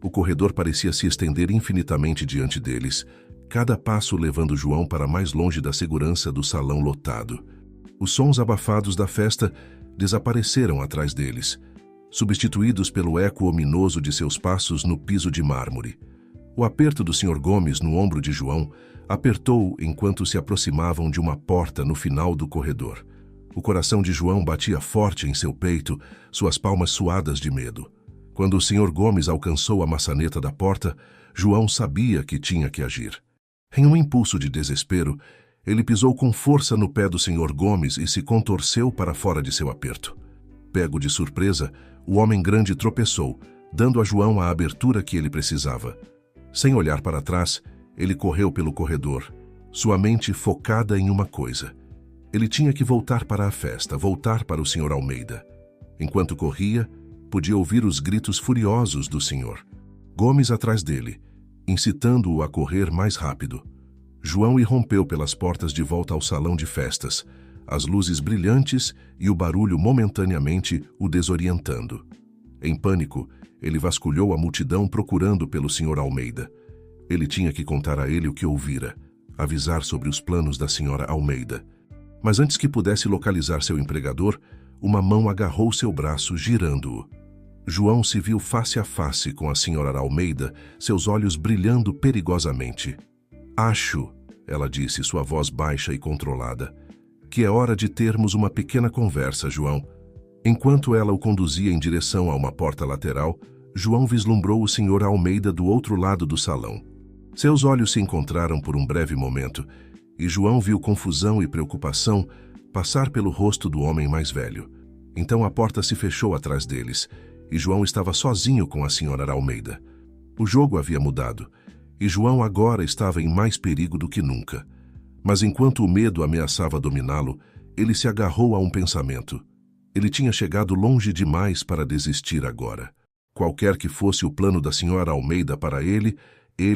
O corredor parecia se estender infinitamente diante deles, cada passo levando João para mais longe da segurança do salão lotado. Os sons abafados da festa desapareceram atrás deles, substituídos pelo eco ominoso de seus passos no piso de mármore. O aperto do Sr. Gomes no ombro de João apertou enquanto se aproximavam de uma porta no final do corredor. O coração de João batia forte em seu peito, suas palmas suadas de medo. Quando o Sr. Gomes alcançou a maçaneta da porta, João sabia que tinha que agir. Em um impulso de desespero, ele pisou com força no pé do Sr. Gomes e se contorceu para fora de seu aperto. Pego de surpresa, o homem grande tropeçou, dando a João a abertura que ele precisava. Sem olhar para trás, ele correu pelo corredor, sua mente focada em uma coisa. Ele tinha que voltar para a festa, voltar para o Sr. Almeida. Enquanto corria, podia ouvir os gritos furiosos do Sr. Gomes atrás dele, incitando-o a correr mais rápido. João irrompeu pelas portas de volta ao salão de festas, as luzes brilhantes e o barulho momentaneamente o desorientando. Em pânico, ele vasculhou a multidão procurando pelo Sr. Almeida. Ele tinha que contar a ele o que ouvira, avisar sobre os planos da Sra. Almeida. Mas antes que pudesse localizar seu empregador, uma mão agarrou seu braço, girando-o. João se viu face a face com a Sra. Almeida, seus olhos brilhando perigosamente. "Acho", ela disse, sua voz baixa e controlada, "que é hora de termos uma pequena conversa, João." Enquanto ela o conduzia em direção a uma porta lateral, João vislumbrou o Sr. Almeida do outro lado do salão. Seus olhos se encontraram por um breve momento, e João viu confusão e preocupação passar pelo rosto do homem mais velho. Então a porta se fechou atrás deles, e João estava sozinho com a Sra. Almeida. O jogo havia mudado, e João agora estava em mais perigo do que nunca. Mas enquanto o medo ameaçava dominá-lo, ele se agarrou a um pensamento. Ele tinha chegado longe demais para desistir agora. Qualquer que fosse o plano da Sra. Almeida para ele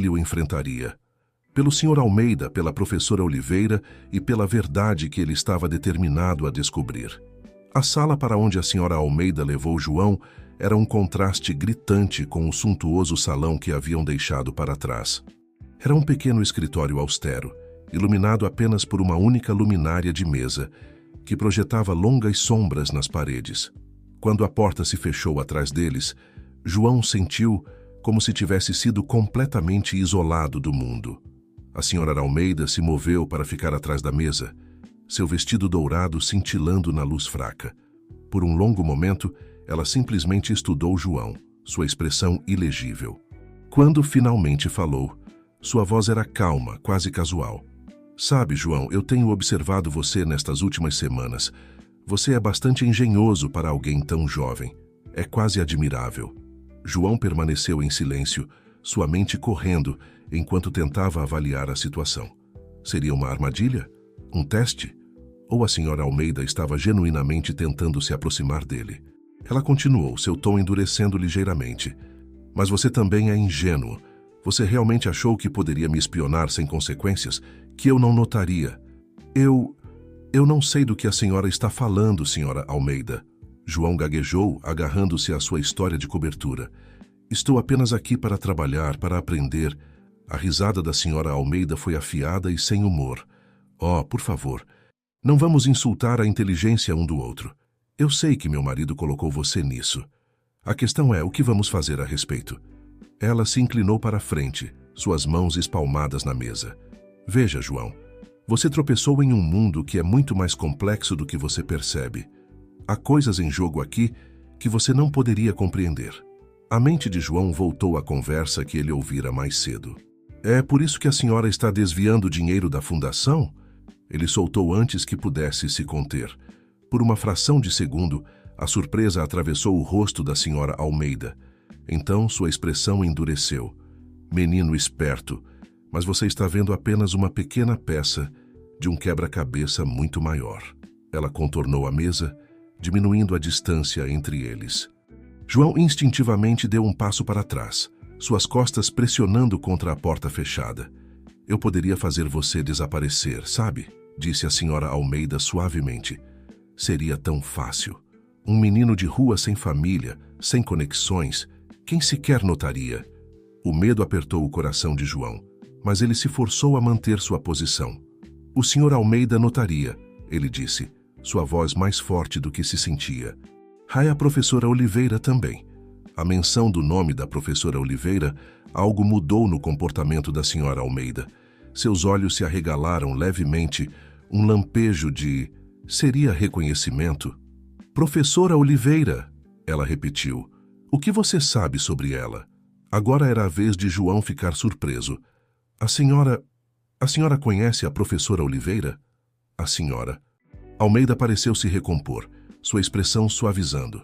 o enfrentaria. Pelo Sr. Almeida, pela professora Oliveira e pela verdade que ele estava determinado a descobrir. A sala para onde a Sra. Almeida levou João era um contraste gritante com o suntuoso salão que haviam deixado para trás. Era um pequeno escritório austero, iluminado apenas por uma única luminária de mesa, que projetava longas sombras nas paredes. Quando a porta se fechou atrás deles, João sentiu como se tivesse sido completamente isolado do mundo. A Sra. Almeida se moveu para ficar atrás da mesa, seu vestido dourado cintilando na luz fraca. Por um longo momento, ela simplesmente estudou João, sua expressão ilegível. Quando finalmente falou, sua voz era calma, quase casual. "Sabe, João, eu tenho observado você nestas últimas semanas. Você é bastante engenhoso para alguém tão jovem. É quase admirável." João permaneceu em silêncio, sua mente correndo, enquanto tentava avaliar a situação. Seria uma armadilha? Um teste? Ou a Sra. Almeida estava genuinamente tentando se aproximar dele? Ela continuou, seu tom endurecendo ligeiramente. "Mas você também é ingênuo. Você realmente achou que poderia me espionar sem consequências? Que eu não notaria?" Eu não sei do que a senhora está falando, Sra. Almeida." João gaguejou, agarrando-se à sua história de cobertura. "Estou apenas aqui para trabalhar, para aprender." A risada da Sra. Almeida foi afiada e sem humor. "Oh, por favor, não vamos insultar a inteligência um do outro. Eu sei que meu marido colocou você nisso. A questão é, o que vamos fazer a respeito?" Ela se inclinou para a frente, suas mãos espalmadas na mesa. "Veja, João, você tropeçou em um mundo que é muito mais complexo do que você percebe. Há coisas em jogo aqui que você não poderia compreender." A mente de João voltou à conversa que ele ouvira mais cedo. "É por isso que a senhora está desviando o dinheiro da fundação?" Ele soltou antes que pudesse se conter. Por uma fração de segundo, a surpresa atravessou o rosto da Sra. Almeida. Então sua expressão endureceu. "Menino esperto, mas você está vendo apenas uma pequena peça de um quebra-cabeça muito maior." Ela contornou a mesa, diminuindo a distância entre eles. João instintivamente deu um passo para trás, suas costas pressionando contra a porta fechada. "Eu poderia fazer você desaparecer, sabe?" disse a Sra. Almeida suavemente. "Seria tão fácil. Um menino de rua sem família, sem conexões, quem sequer notaria?" O medo apertou o coração de João, mas ele se forçou a manter sua posição. "O Sr. Almeida notaria", ele disse, sua voz mais forte do que se sentia. "A professora Oliveira também." A menção do nome da professora Oliveira, algo mudou no comportamento da Sra. Almeida. Seus olhos se arregalaram levemente, um lampejo de... seria reconhecimento? "Professora Oliveira", ela repetiu. "O que você sabe sobre ela?" Agora era a vez de João ficar surpreso. A senhora conhece a professora Oliveira?" "A senhora." Almeida pareceu se recompor, sua expressão suavizando.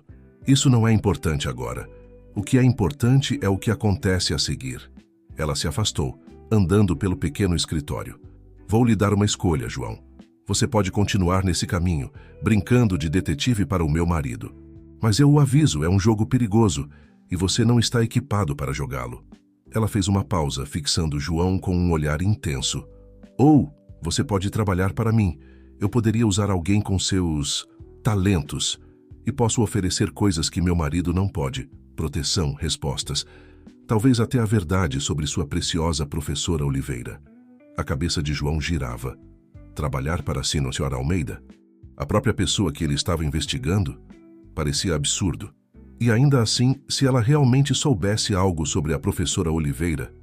"Isso não é importante agora. O que é importante é o que acontece a seguir. Ela se afastou, andando pelo pequeno escritório. Vou lhe dar uma escolha, João. Você pode continuar nesse caminho, brincando de detetive para o meu marido. Mas eu o aviso, é um jogo perigoso e você não está equipado para jogá-lo. Ela fez uma pausa, fixando João com um olhar intenso. Ou você pode trabalhar para mim. Eu poderia usar alguém com seus talentos e posso oferecer coisas que meu marido não pode. Proteção, respostas. Talvez até a verdade sobre sua preciosa professora Oliveira. A cabeça de João girava. Trabalhar para si, Sr. Almeida? A própria pessoa que ele estava investigando? Parecia absurdo. E ainda assim, se ela realmente soubesse algo sobre a professora Oliveira,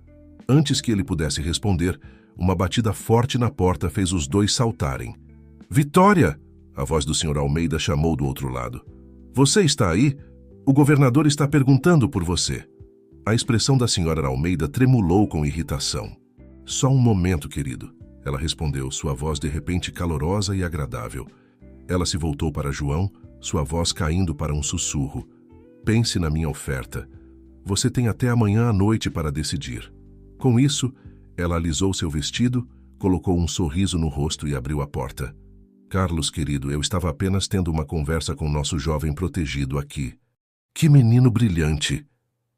antes que ele pudesse responder, uma batida forte na porta fez os dois saltarem. Vitória! A voz do Sr. Almeida chamou do outro lado. Você está aí? O governador está perguntando por você. A expressão da Sra. Almeida tremulou com irritação. Só um momento, querido. Ela respondeu, sua voz de repente calorosa e agradável. Ela se voltou para João, sua voz caindo para um sussurro. Pense na minha oferta. Você tem até amanhã à noite para decidir. Com isso, ela alisou seu vestido, colocou um sorriso no rosto e abriu a porta. Carlos, querido, eu estava apenas tendo uma conversa com nosso jovem protegido aqui. Que menino brilhante!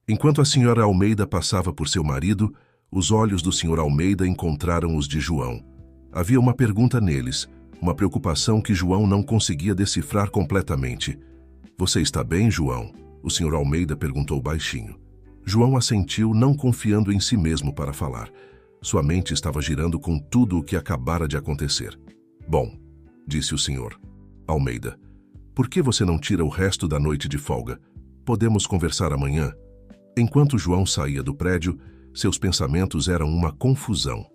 Enquanto a Sra. Almeida passava por seu marido, os olhos do Sr. Almeida encontraram os de João. Havia uma pergunta neles, uma preocupação que João não conseguia decifrar completamente. Você está bem, João? O Sr. Almeida perguntou baixinho. João assentiu, não confiando em si mesmo para falar. Sua mente estava girando com tudo o que acabara de acontecer. Bom, disse o Sr. Almeida, por que você não tira o resto da noite de folga? Podemos conversar amanhã? Enquanto João saía do prédio, seus pensamentos eram uma confusão.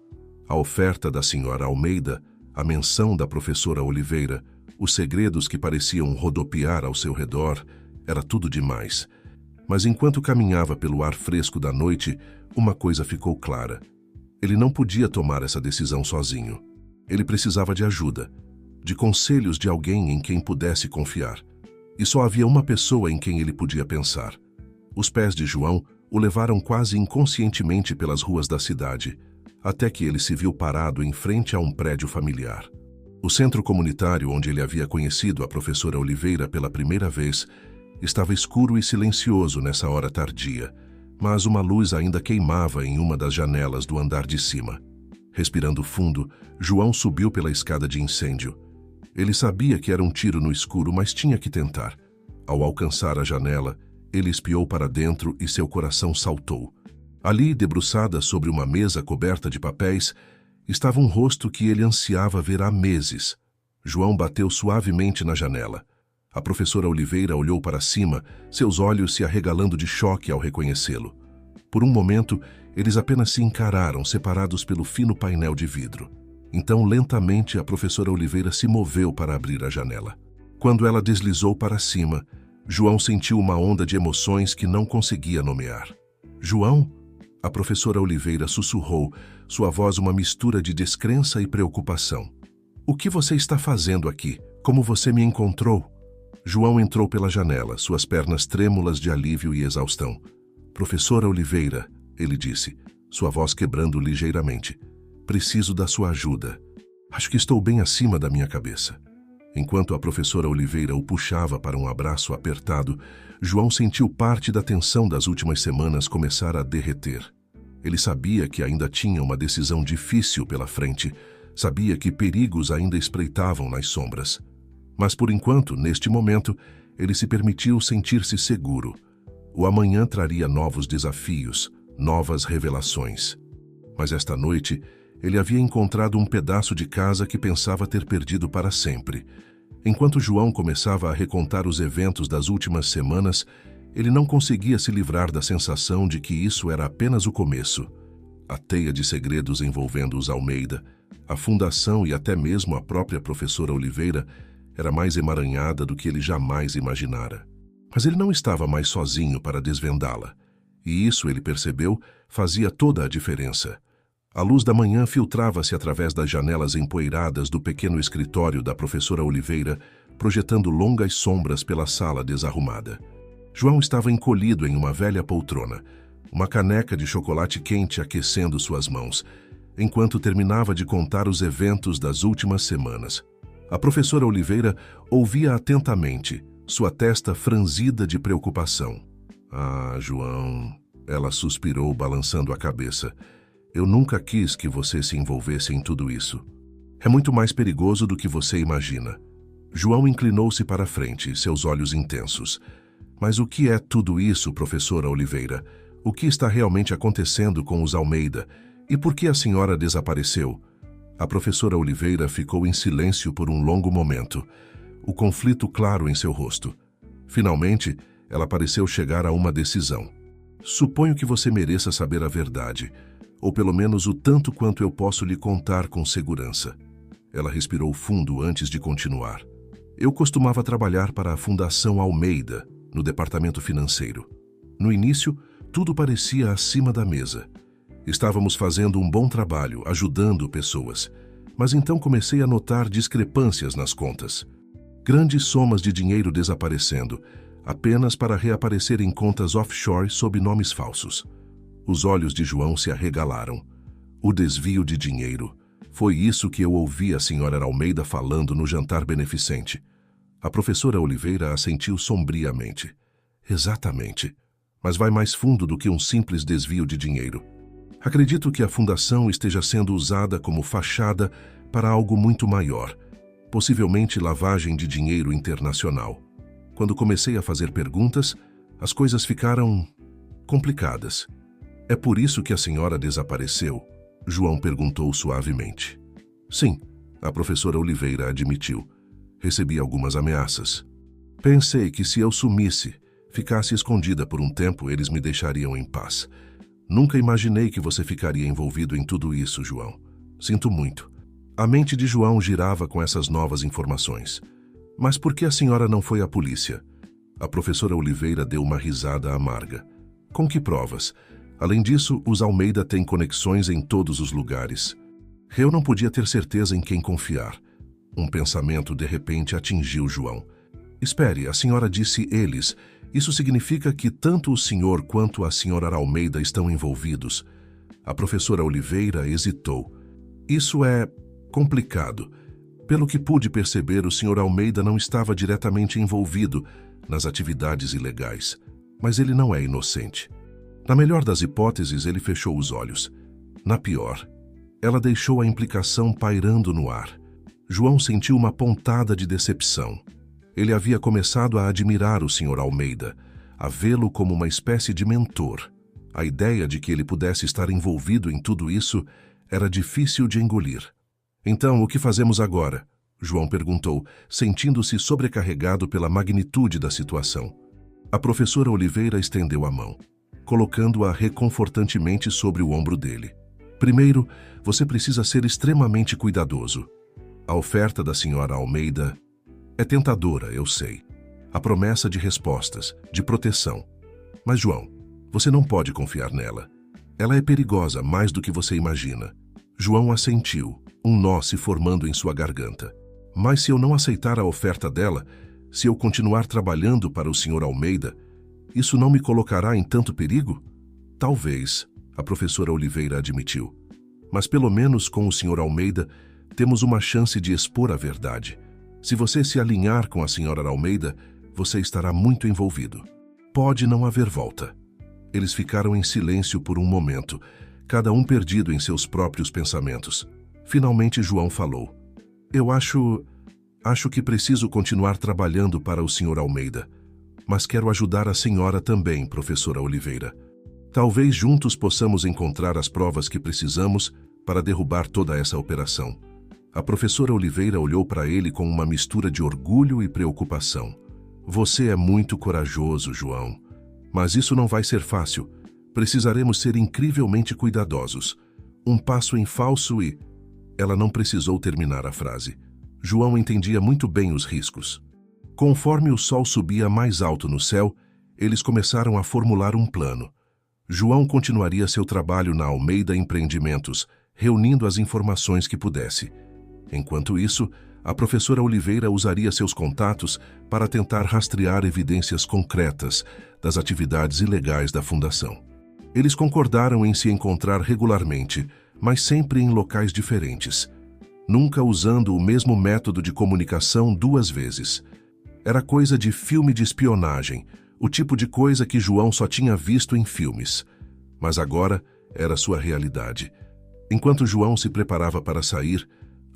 A oferta da Sra. Almeida, a menção da professora Oliveira, os segredos que pareciam rodopiar ao seu redor, era tudo demais. Mas enquanto caminhava pelo ar fresco da noite, uma coisa ficou clara. Ele não podia tomar essa decisão sozinho. Ele precisava de ajuda, de conselhos de alguém em quem pudesse confiar. E só havia uma pessoa em quem ele podia pensar. Os pés de João o levaram quase inconscientemente pelas ruas da cidade, até que ele se viu parado em frente a um prédio familiar. O centro comunitário onde ele havia conhecido a professora Oliveira pela primeira vez estava escuro e silencioso nessa hora tardia, mas uma luz ainda queimava em uma das janelas do andar de cima. Respirando fundo, João subiu pela escada de incêndio. Ele sabia que era um tiro no escuro, mas tinha que tentar. Ao alcançar a janela, ele espiou para dentro e seu coração saltou. Ali, debruçada sobre uma mesa coberta de papéis, estava um rosto que ele ansiava ver há meses. João bateu suavemente na janela. A professora Oliveira olhou para cima, seus olhos se arregalando de choque ao reconhecê-lo. Por um momento, eles apenas se encararam, separados pelo fino painel de vidro. Então, lentamente, a professora Oliveira se moveu para abrir a janela. Quando ela deslizou para cima, João sentiu uma onda de emoções que não conseguia nomear. João? A professora Oliveira sussurrou, sua voz uma mistura de descrença e preocupação. O que você está fazendo aqui? Como você me encontrou? João entrou pela janela, suas pernas trêmulas de alívio e exaustão. Professora Oliveira, ele disse, sua voz quebrando ligeiramente. Preciso da sua ajuda. Acho que estou bem acima da minha cabeça. Enquanto a professora Oliveira o puxava para um abraço apertado, João sentiu parte da tensão das últimas semanas começar a derreter. Ele sabia que ainda tinha uma decisão difícil pela frente, sabia que perigos ainda espreitavam nas sombras. Mas por enquanto, neste momento, ele se permitiu sentir-se seguro. O amanhã traria novos desafios, novas revelações. Mas esta noite, ele havia encontrado um pedaço de casa que pensava ter perdido para sempre. Enquanto João começava a recontar os eventos das últimas semanas, ele não conseguia se livrar da sensação de que isso era apenas o começo. A teia de segredos envolvendo os Almeida, a fundação e até mesmo a própria professora Oliveira era mais emaranhada do que ele jamais imaginara. Mas ele não estava mais sozinho para desvendá-la. E isso, ele percebeu, fazia toda a diferença. A luz da manhã filtrava-se através das janelas empoeiradas do pequeno escritório da professora Oliveira, projetando longas sombras pela sala desarrumada. João estava encolhido em uma velha poltrona, uma caneca de chocolate quente aquecendo suas mãos, enquanto terminava de contar os eventos das últimas semanas. A professora Oliveira ouvia atentamente, sua testa franzida de preocupação. Ah, João, ela suspirou, balançando a cabeça. Eu nunca quis que você se envolvesse em tudo isso. É muito mais perigoso do que você imagina. João inclinou-se para a frente, seus olhos intensos. Mas o que é tudo isso, professora Oliveira? O que está realmente acontecendo com os Almeida? E por que a senhora desapareceu? A professora Oliveira ficou em silêncio por um longo momento, o conflito claro em seu rosto. Finalmente, ela pareceu chegar a uma decisão. Suponho que você mereça saber a verdade, ou pelo menos o tanto quanto eu posso lhe contar com segurança. Ela respirou fundo antes de continuar. Eu costumava trabalhar para a Fundação Almeida, no departamento financeiro. No início, tudo parecia acima da mesa. Estávamos fazendo um bom trabalho, ajudando pessoas. Mas então comecei a notar discrepâncias nas contas. Grandes somas de dinheiro desaparecendo, apenas para reaparecer em contas offshore sob nomes falsos. Os olhos de João se arregalaram. O desvio de dinheiro. Foi isso que eu ouvi a senhora Almeida falando no jantar beneficente. A professora Oliveira assentiu sombriamente. Exatamente. Mas vai mais fundo do que um simples desvio de dinheiro. Acredito que a fundação esteja sendo usada como fachada para algo muito maior, possivelmente lavagem de dinheiro internacional. Quando comecei a fazer perguntas, as coisas ficaram complicadas. É por isso que a senhora desapareceu? João perguntou suavemente. Sim, a professora Oliveira admitiu. Recebi algumas ameaças. Pensei que se eu sumisse, ficasse escondida por um tempo, eles me deixariam em paz. Nunca imaginei que você ficaria envolvido em tudo isso, João. Sinto muito. A mente de João girava com essas novas informações. Mas por que a senhora não foi à polícia? A professora Oliveira deu uma risada amarga. Com que provas? Além disso, os Almeida têm conexões em todos os lugares. Eu não podia ter certeza em quem confiar. Um pensamento de repente atingiu João. Espere, a senhora disse eles. Isso significa que tanto o senhor quanto a senhora Almeida estão envolvidos. A professora Oliveira hesitou. Isso é complicado. Pelo que pude perceber, o senhor Almeida não estava diretamente envolvido nas atividades ilegais. Mas ele não é inocente. Na melhor das hipóteses, ele fechou os olhos. Na pior, ela deixou a implicação pairando no ar. João sentiu uma pontada de decepção. Ele havia começado a admirar o Sr. Almeida, a vê-lo como uma espécie de mentor. A ideia de que ele pudesse estar envolvido em tudo isso era difícil de engolir. Então, o que fazemos agora? João perguntou, sentindo-se sobrecarregado pela magnitude da situação. A professora Oliveira estendeu a mão, colocando-a reconfortantemente sobre o ombro dele. Primeiro, você precisa ser extremamente cuidadoso. A oferta da senhora Almeida é tentadora, eu sei. A promessa de respostas, de proteção. Mas, João, você não pode confiar nela. Ela é perigosa mais do que você imagina. João assentiu, um nó se formando em sua garganta. Mas se eu não aceitar a oferta dela, se eu continuar trabalhando para o Sr. Almeida, isso não me colocará em tanto perigo? Talvez, a professora Oliveira admitiu. Mas pelo menos com o Sr. Almeida, temos uma chance de expor a verdade. Se você se alinhar com a senhora Almeida, você estará muito envolvido. Pode não haver volta. Eles ficaram em silêncio por um momento, cada um perdido em seus próprios pensamentos. Finalmente João falou. Eu acho que preciso continuar trabalhando para o Sr. Almeida. Mas quero ajudar a senhora também, professora Oliveira. Talvez juntos possamos encontrar as provas que precisamos para derrubar toda essa operação. A professora Oliveira olhou para ele com uma mistura de orgulho e preocupação. Você é muito corajoso, João. Mas isso não vai ser fácil. Precisaremos ser incrivelmente cuidadosos. Um passo em falso e... Ela não precisou terminar a frase. João entendia muito bem os riscos. Conforme o sol subia mais alto no céu, eles começaram a formular um plano. João continuaria seu trabalho na Almeida Empreendimentos, reunindo as informações que pudesse. Enquanto isso, A professora Oliveira usaria seus contatos para tentar rastrear evidências concretas das atividades ilegais da fundação. Eles concordaram em se encontrar regularmente, mas sempre em locais diferentes, nunca usando o mesmo método de comunicação 2 vezes. Era coisa de filme de espionagem, o tipo de coisa que João só tinha visto em filmes. Mas agora era sua realidade. Enquanto João se preparava para sair,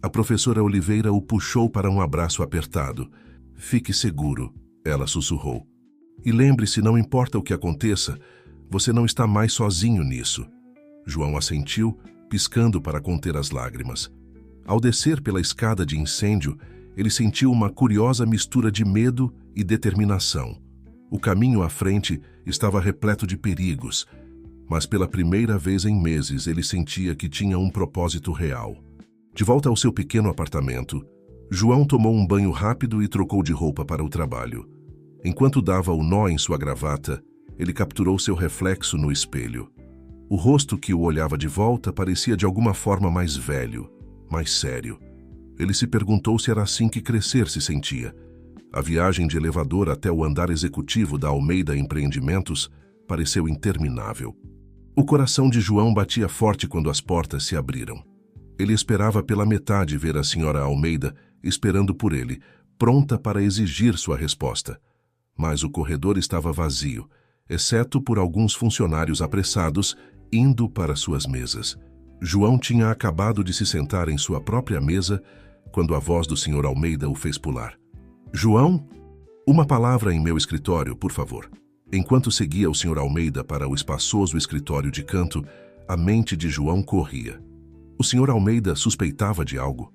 a professora Oliveira o puxou para um abraço apertado. "Fique seguro", ela sussurrou. "E lembre-se, não importa o que aconteça, você não está mais sozinho nisso." João assentiu, piscando para conter as lágrimas. Ao descer pela escada de incêndio, ele sentiu uma curiosa mistura de medo e determinação. O caminho à frente estava repleto de perigos, mas pela primeira vez em meses ele sentia que tinha um propósito real. De volta ao seu pequeno apartamento, João tomou um banho rápido e trocou de roupa para o trabalho. Enquanto dava o nó em sua gravata, ele capturou seu reflexo no espelho. O rosto que o olhava de volta parecia de alguma forma mais velho, mais sério. Ele se perguntou se era assim que crescer se sentia. A viagem de elevador até o andar executivo da Almeida Empreendimentos pareceu interminável. O coração de João batia forte quando as portas se abriram. Ele esperava pela metade ver a senhora Almeida esperando por ele, pronta para exigir sua resposta. Mas o corredor estava vazio, exceto por alguns funcionários apressados indo para suas mesas. João tinha acabado de se sentar em sua própria mesa quando a voz do senhor Almeida o fez pular. "João, uma palavra em meu escritório, por favor." Enquanto seguia o senhor Almeida para o espaçoso escritório de canto, a mente de João corria. O senhor Almeida suspeitava de algo?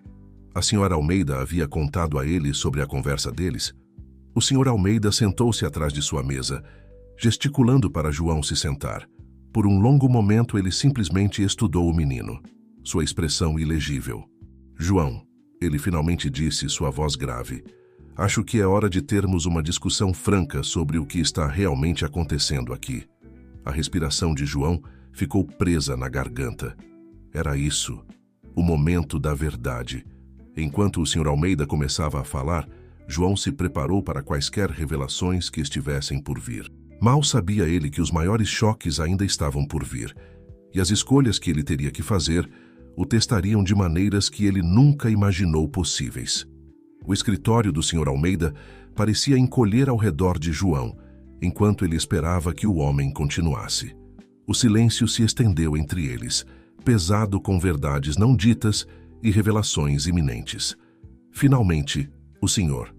A senhora Almeida havia contado a ele sobre a conversa deles? O senhor Almeida sentou-se atrás de sua mesa, gesticulando para João se sentar. Por um longo momento ele simplesmente estudou o menino, sua expressão ilegível. "João", ele finalmente disse, sua voz grave, "acho que é hora de termos uma discussão franca sobre o que está realmente acontecendo aqui." A respiração de João ficou presa na garganta. Era isso, o momento da verdade. Enquanto o senhor Almeida começava a falar, João se preparou para quaisquer revelações que estivessem por vir. Mal sabia ele que os maiores choques ainda estavam por vir, e as escolhas que ele teria que fazer o testariam de maneiras que ele nunca imaginou possíveis. O escritório do senhor Almeida parecia encolher ao redor de João, enquanto ele esperava que o homem continuasse. O silêncio se estendeu entre eles, pesado com verdades não ditas e revelações iminentes. Finalmente, o senhor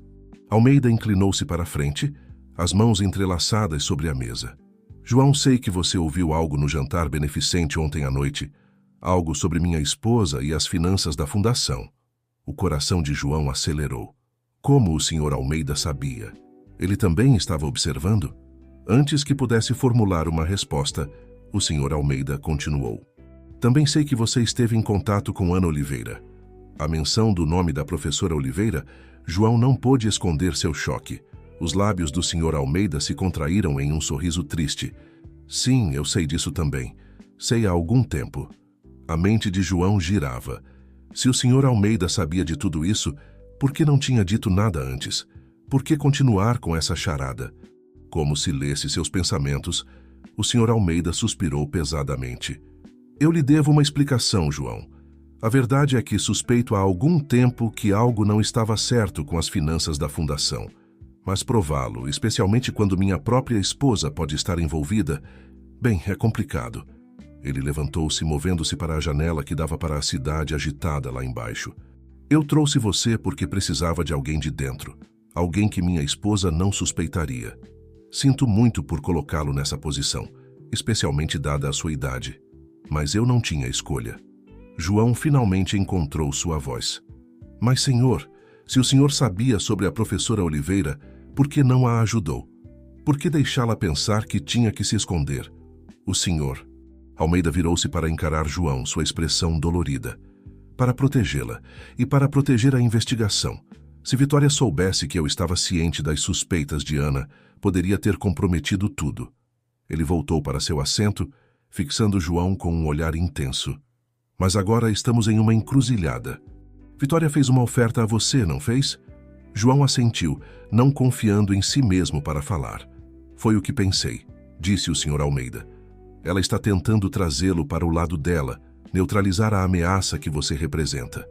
Almeida inclinou-se para a frente, as mãos entrelaçadas sobre a mesa. "João, sei que você ouviu algo no jantar beneficente ontem à noite, algo sobre minha esposa e as finanças da fundação." O coração de João acelerou. Como o senhor Almeida sabia? Ele também estava observando? Antes que pudesse formular uma resposta, o senhor Almeida continuou. "Também sei que você esteve em contato com Ana Oliveira." À menção do nome da professora Oliveira, João não pôde esconder seu choque. Os lábios do senhor Almeida se contraíram em um sorriso triste. "Sim, eu sei disso também. Sei há algum tempo." A mente de João girava. Se o senhor Almeida sabia de tudo isso, por que não tinha dito nada antes? Por que continuar com essa charada? Como se lesse seus pensamentos, o senhor Almeida suspirou pesadamente. "Eu lhe devo uma explicação, João. A verdade é que suspeito há algum tempo que algo não estava certo com as finanças da fundação. Mas prová-lo, especialmente quando minha própria esposa pode estar envolvida, bem, é complicado." Ele levantou-se, movendo-se para a janela que dava para a cidade agitada lá embaixo. "Eu trouxe você porque precisava de alguém de dentro, alguém que minha esposa não suspeitaria. Sinto muito por colocá-lo nessa posição, especialmente dada a sua idade. Mas eu não tinha escolha." João finalmente encontrou sua voz. "Mas, senhor, se o senhor sabia sobre a professora Oliveira, por que não a ajudou? Por que deixá-la pensar que tinha que se esconder? O senhor..." Almeida virou-se para encarar João, sua expressão dolorida. "Para protegê-la e para proteger a investigação. Se Vitória soubesse que eu estava ciente das suspeitas de Ana, poderia ter comprometido tudo." Ele voltou para seu assento, fixando João com um olhar intenso. "Mas agora estamos em uma encruzilhada. Vitória fez uma oferta a você, não fez? João assentiu, não confiando em si mesmo para falar. Foi o que pensei, disse o Sr. Almeida. Ela está tentando trazê-lo para o lado dela, neutralizar a ameaça que você representa.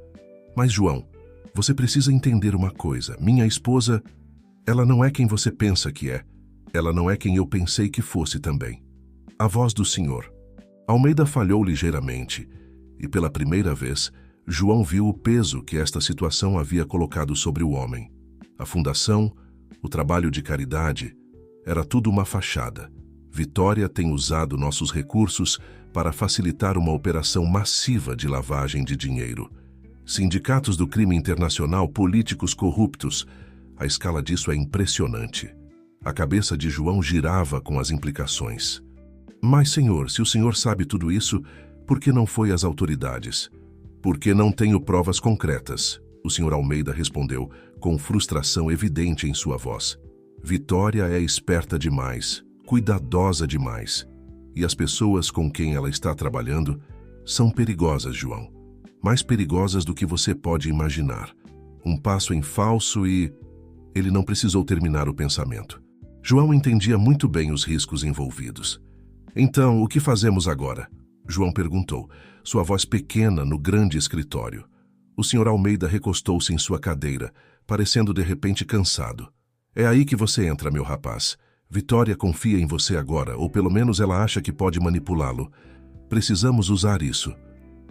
Mas, João, você precisa entender uma coisa. Minha esposa, ela não é quem você pensa que é. Ela não é quem eu pensei que fosse também. A voz do Senhor. Almeida falhou ligeiramente, e pela primeira vez, João viu o peso que esta situação havia colocado sobre o homem. A fundação, o trabalho de caridade, era tudo uma fachada. Vitória tem usado nossos recursos para facilitar uma operação massiva de lavagem de dinheiro. Sindicatos do crime internacional, políticos corruptos. A escala disso é impressionante. A cabeça de João girava com as implicações. Mas, senhor, se o senhor sabe tudo isso, por que não foi às autoridades? Porque não tenho provas concretas, o Sr. Almeida respondeu, com frustração evidente em sua voz. Vitória é esperta demais, cuidadosa demais. E as pessoas com quem ela está trabalhando são perigosas, João. Mais perigosas do que você pode imaginar. Um passo em falso e... Ele não precisou terminar o pensamento. João entendia muito bem os riscos envolvidos. Então, o que fazemos agora? João perguntou, sua voz pequena no grande escritório. O Sr. Almeida recostou-se em sua cadeira, parecendo de repente cansado. É aí que você entra, meu rapaz. Vitória confia em você agora, ou pelo menos ela acha que pode manipulá-lo. Precisamos usar isso.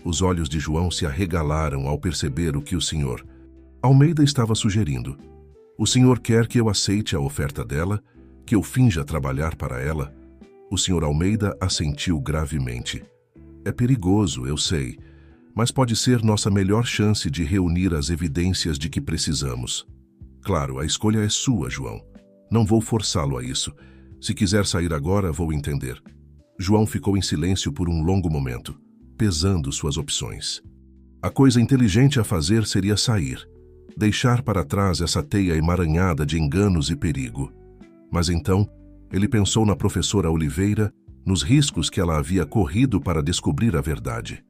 Os olhos de João se arregalaram ao perceber o que o Sr. Almeida estava sugerindo. O senhor quer que eu aceite a oferta dela? Que eu finja trabalhar para ela? O Sr. Almeida assentiu gravemente. É perigoso, eu sei, mas pode ser nossa melhor chance de reunir as evidências de que precisamos. Claro, a escolha é sua, João. Não vou forçá-lo a isso. Se quiser sair agora, vou entender. João ficou em silêncio por um longo momento, pesando suas opções. A coisa inteligente a fazer seria sair, deixar para trás essa teia emaranhada de enganos e perigo. Mas então, ele pensou na professora Oliveira, nos riscos que ela havia corrido para descobrir a verdade.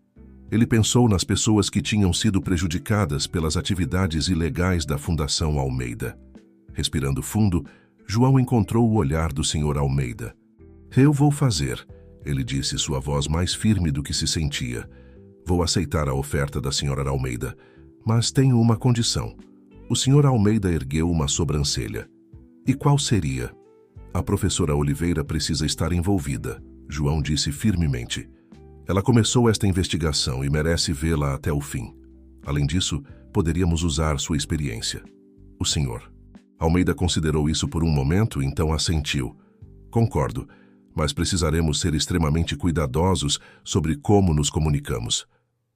Ele pensou nas pessoas que tinham sido prejudicadas pelas atividades ilegais da Fundação Almeida. Respirando fundo, João encontrou o olhar do Sr. Almeida. Eu vou fazer, ele disse, sua voz mais firme do que se sentia. Vou aceitar a oferta da Sra. Almeida, mas tenho uma condição. O Sr. Almeida ergueu uma sobrancelha. E qual seria? A professora Oliveira precisa estar envolvida, João disse firmemente. Ela começou esta investigação e merece vê-la até o fim. Além disso, poderíamos usar sua experiência. O senhor. Almeida considerou isso por um momento, então assentiu. Concordo, mas precisaremos ser extremamente cuidadosos sobre como nos comunicamos.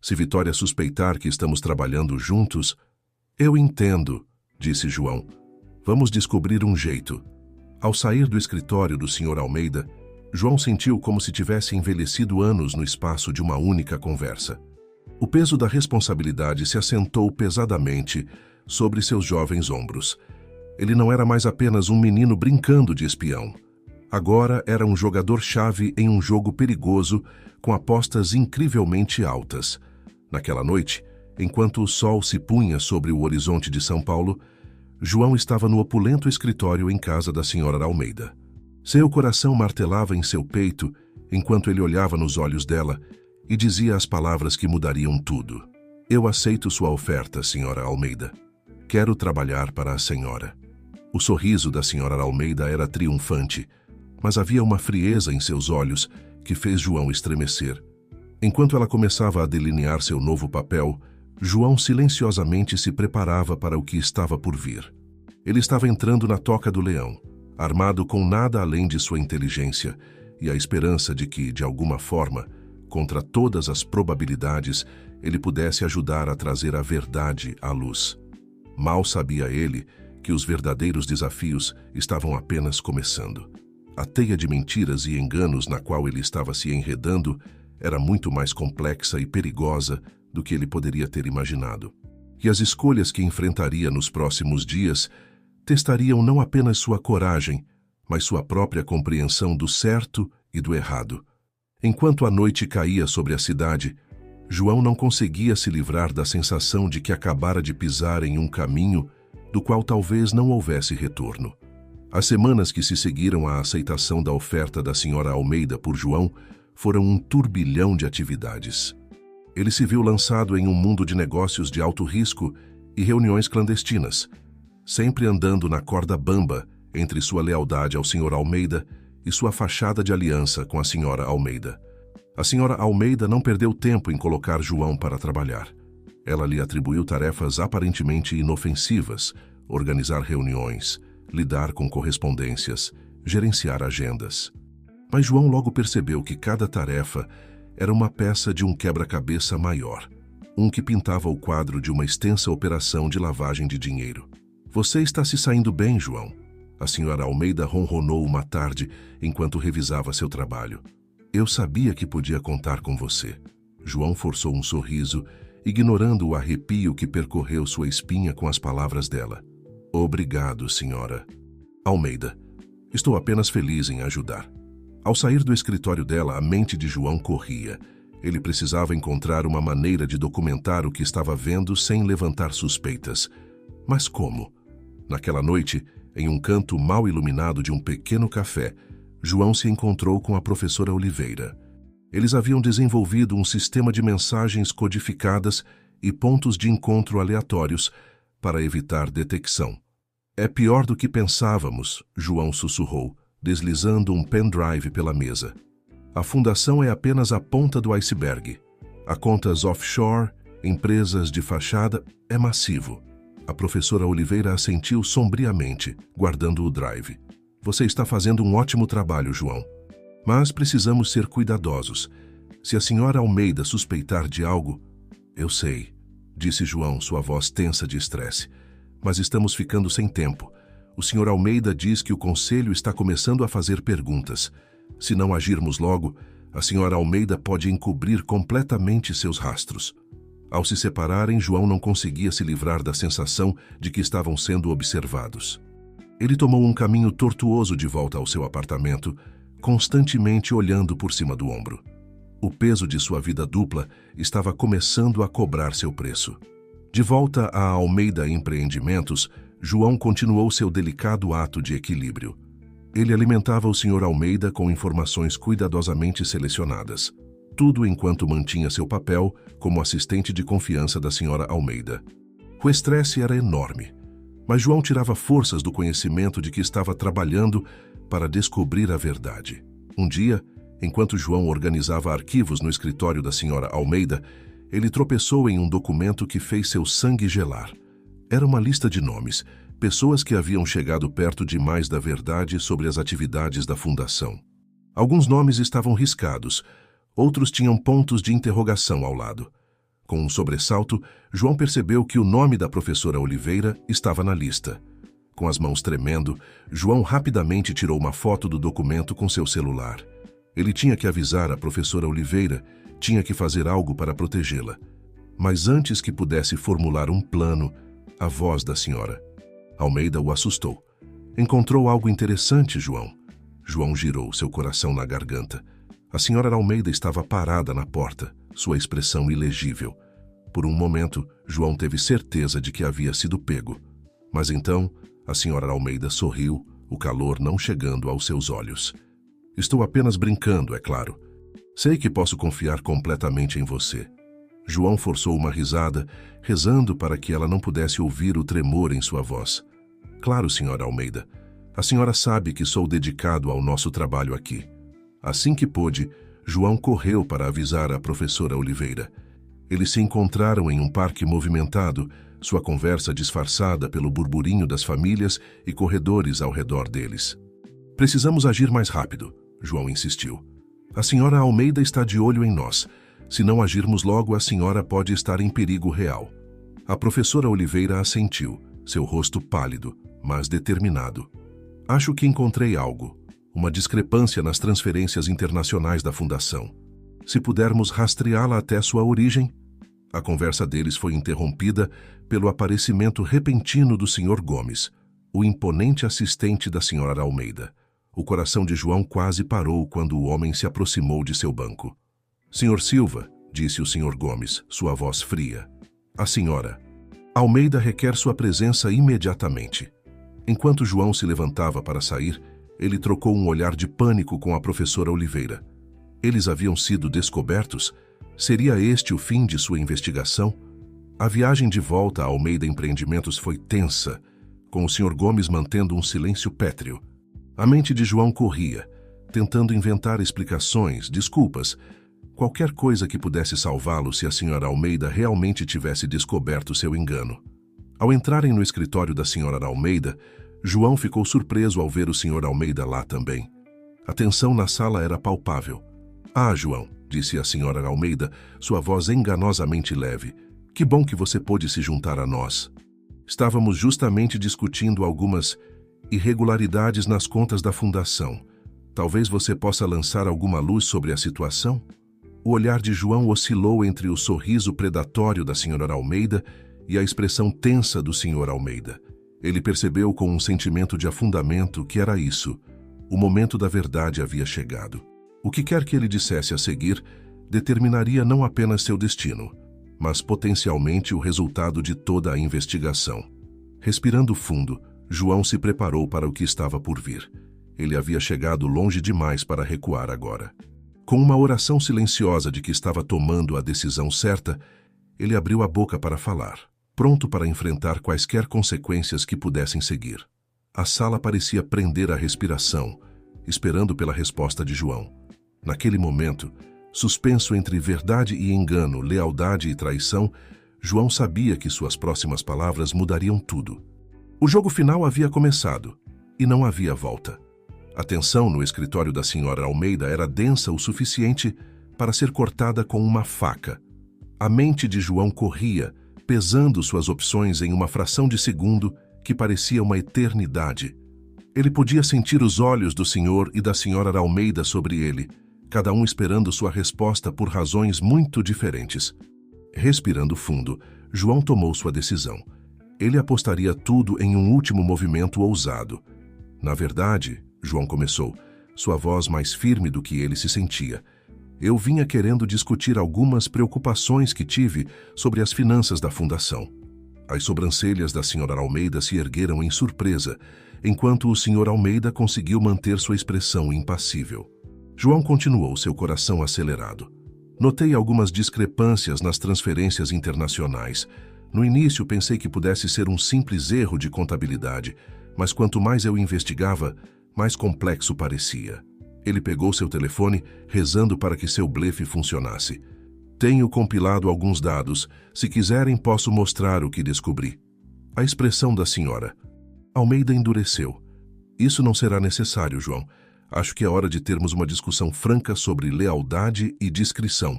Se Vitória suspeitar que estamos trabalhando juntos... Eu entendo, disse João. Vamos descobrir um jeito. Ao sair do escritório do Sr. Almeida, João sentiu como se tivesse envelhecido anos no espaço de uma única conversa. O peso da responsabilidade se assentou pesadamente sobre seus jovens ombros. Ele não era mais apenas um menino brincando de espião. Agora era um jogador-chave em um jogo perigoso com apostas incrivelmente altas. Naquela noite, enquanto o sol se punha sobre o horizonte de São Paulo, João estava no opulento escritório em casa da Sra. Almeida. Seu coração martelava em seu peito enquanto ele olhava nos olhos dela e dizia as palavras que mudariam tudo. Eu aceito sua oferta, Sra. Almeida. Quero trabalhar para a senhora. O sorriso da Sra. Almeida era triunfante, mas havia uma frieza em seus olhos que fez João estremecer. Enquanto ela começava a delinear seu novo papel, João silenciosamente se preparava para o que estava por vir. Ele estava entrando na toca do leão, armado com nada além de sua inteligência e a esperança de que, de alguma forma, contra todas as probabilidades, ele pudesse ajudar a trazer a verdade à luz. Mal sabia ele que os verdadeiros desafios estavam apenas começando. A teia de mentiras e enganos na qual ele estava se enredando era muito mais complexa e perigosa do que ele poderia ter imaginado. E as escolhas que enfrentaria nos próximos dias testariam não apenas sua coragem, mas sua própria compreensão do certo e do errado. Enquanto a noite caía sobre a cidade, João não conseguia se livrar da sensação de que acabara de pisar em um caminho do qual talvez não houvesse retorno. As semanas que se seguiram à aceitação da oferta da senhora Almeida por João foram um turbilhão de atividades. Ele se viu lançado em um mundo de negócios de alto risco e reuniões clandestinas, sempre andando na corda bamba entre sua lealdade ao senhor Almeida e sua fachada de aliança com a senhora Almeida. A senhora Almeida não perdeu tempo em colocar João para trabalhar. Ela lhe atribuiu tarefas aparentemente inofensivas: organizar reuniões, lidar com correspondências, gerenciar agendas. Mas João logo percebeu que cada tarefa era uma peça de um quebra-cabeça maior, um que pintava o quadro de uma extensa operação de lavagem de dinheiro. Você está se saindo bem, João? A senhora Almeida ronronou uma tarde enquanto revisava seu trabalho. Eu sabia que podia contar com você. João forçou um sorriso, ignorando o arrepio que percorreu sua espinha com as palavras dela. Obrigado, senhora Almeida. Estou apenas feliz em ajudar. Ao sair do escritório dela, a mente de João corria. Ele precisava encontrar uma maneira de documentar o que estava vendo sem levantar suspeitas. Mas como? Naquela noite, em um canto mal iluminado de um pequeno café, João se encontrou com a professora Oliveira. Eles haviam desenvolvido um sistema de mensagens codificadas e pontos de encontro aleatórios para evitar detecção. É pior do que pensávamos, João sussurrou, deslizando um pendrive pela mesa. A fundação é apenas a ponta do iceberg. Há contas offshore, empresas de fachada, é massivo. A professora Oliveira assentiu sombriamente, guardando o drive. Você está fazendo um ótimo trabalho, João. Mas precisamos ser cuidadosos. Se a senhora Almeida suspeitar de algo... Eu sei, disse João, sua voz tensa de estresse. Mas estamos ficando sem tempo. O senhor Almeida diz que o conselho está começando a fazer perguntas. Se não agirmos logo, a senhora Almeida pode encobrir completamente seus rastros. Ao se separarem, João não conseguia se livrar da sensação de que estavam sendo observados. Ele tomou um caminho tortuoso de volta ao seu apartamento, constantemente olhando por cima do ombro. O peso de sua vida dupla estava começando a cobrar seu preço. De volta a Almeida Empreendimentos, João continuou seu delicado ato de equilíbrio. Ele alimentava o Sr. Almeida com informações cuidadosamente selecionadas, tudo enquanto mantinha seu papel como assistente de confiança da Sra. Almeida. O estresse era enorme, mas João tirava forças do conhecimento de que estava trabalhando para descobrir a verdade. Um dia, enquanto João organizava arquivos no escritório da Sra. Almeida, ele tropeçou em um documento que fez seu sangue gelar. Era uma lista de nomes, pessoas que haviam chegado perto demais da verdade sobre as atividades da fundação. Alguns nomes estavam riscados, outros tinham pontos de interrogação ao lado. Com um sobressalto, João percebeu que o nome da professora Oliveira estava na lista. Com as mãos tremendo, João rapidamente tirou uma foto do documento com seu celular. Ele tinha que avisar a professora Oliveira, tinha que fazer algo para protegê-la. Mas antes que pudesse formular um plano, a voz da senhora Almeida o assustou. Encontrou algo interessante, João. João girou, seu coração na garganta. A senhora Almeida estava parada na porta, sua expressão ilegível. Por um momento, João teve certeza de que havia sido pego. Mas então, a senhora Almeida sorriu, o calor não chegando aos seus olhos. Estou apenas brincando, é claro. Sei que posso confiar completamente em você. João forçou uma risada, rezando para que ela não pudesse ouvir o tremor em sua voz. Claro, senhora Almeida. A senhora sabe que sou dedicado ao nosso trabalho aqui. Assim que pôde, João correu para avisar a professora Oliveira. Eles se encontraram em um parque movimentado, sua conversa disfarçada pelo burburinho das famílias e corredores ao redor deles. Precisamos agir mais rápido, João insistiu. A senhora Almeida está de olho em nós. Se não agirmos logo, a senhora pode estar em perigo real. A professora Oliveira assentiu, seu rosto pálido, mas determinado. Acho que encontrei algo, uma discrepância nas transferências internacionais da fundação. Se pudermos rastreá-la até sua origem... A conversa deles foi interrompida pelo aparecimento repentino do Sr. Gomes, o imponente assistente da Sra. Almeida. O coração de João quase parou quando o homem se aproximou de seu banco. Sr. Silva, disse o Sr. Gomes, sua voz fria. A senhora Almeida requer sua presença imediatamente. Enquanto João se levantava para sair, ele trocou um olhar de pânico com a professora Oliveira. Eles haviam sido descobertos? Seria este o fim de sua investigação? A viagem de volta a Almeida Empreendimentos foi tensa, com o Sr. Gomes mantendo um silêncio pétreo. A mente de João corria, tentando inventar explicações, desculpas, qualquer coisa que pudesse salvá-lo se a Sra. Almeida realmente tivesse descoberto seu engano. Ao entrarem no escritório da Sra. Almeida, João ficou surpreso ao ver o Sr. Almeida lá também. A tensão na sala era palpável. Ah, João, disse a Sra. Almeida, sua voz enganosamente leve. Que bom que você pôde se juntar a nós. Estávamos justamente discutindo algumas irregularidades nas contas da fundação. Talvez você possa lançar alguma luz sobre a situação? O olhar de João oscilou entre o sorriso predatório da Sra. Almeida e a expressão tensa do Sr. Almeida. Ele percebeu com um sentimento de afundamento que era isso. O momento da verdade havia chegado. O que quer que ele dissesse a seguir determinaria não apenas seu destino, mas potencialmente o resultado de toda a investigação. Respirando fundo, João se preparou para o que estava por vir. Ele havia chegado longe demais para recuar agora. Com uma oração silenciosa de que estava tomando a decisão certa, ele abriu a boca para falar, pronto para enfrentar quaisquer consequências que pudessem seguir. A sala parecia prender a respiração, esperando pela resposta de João. Naquele momento, suspenso entre verdade e engano, lealdade e traição, João sabia que suas próximas palavras mudariam tudo. O jogo final havia começado, e não havia volta. A tensão no escritório da Sra. Almeida era densa o suficiente para ser cortada com uma faca. A mente de João corria, pesando suas opções em uma fração de segundo que parecia uma eternidade. Ele podia sentir os olhos do senhor e da Sra. Almeida sobre ele, cada um esperando sua resposta por razões muito diferentes. Respirando fundo, João tomou sua decisão. Ele apostaria tudo em um último movimento ousado. Na verdade, João começou, sua voz mais firme do que ele se sentia. Eu vinha querendo discutir algumas preocupações que tive sobre as finanças da fundação. As sobrancelhas da Sra. Almeida se ergueram em surpresa, enquanto o Sr. Almeida conseguiu manter sua expressão impassível. João continuou, seu coração acelerado. Notei algumas discrepâncias nas transferências internacionais. No início pensei que pudesse ser um simples erro de contabilidade, mas quanto mais eu investigava, mais complexo parecia. Ele pegou seu telefone, rezando para que seu blefe funcionasse. Tenho compilado alguns dados. Se quiserem, posso mostrar o que descobri. A expressão da senhora Almeida endureceu. Isso não será necessário, João. Acho que é hora de termos uma discussão franca sobre lealdade e discrição.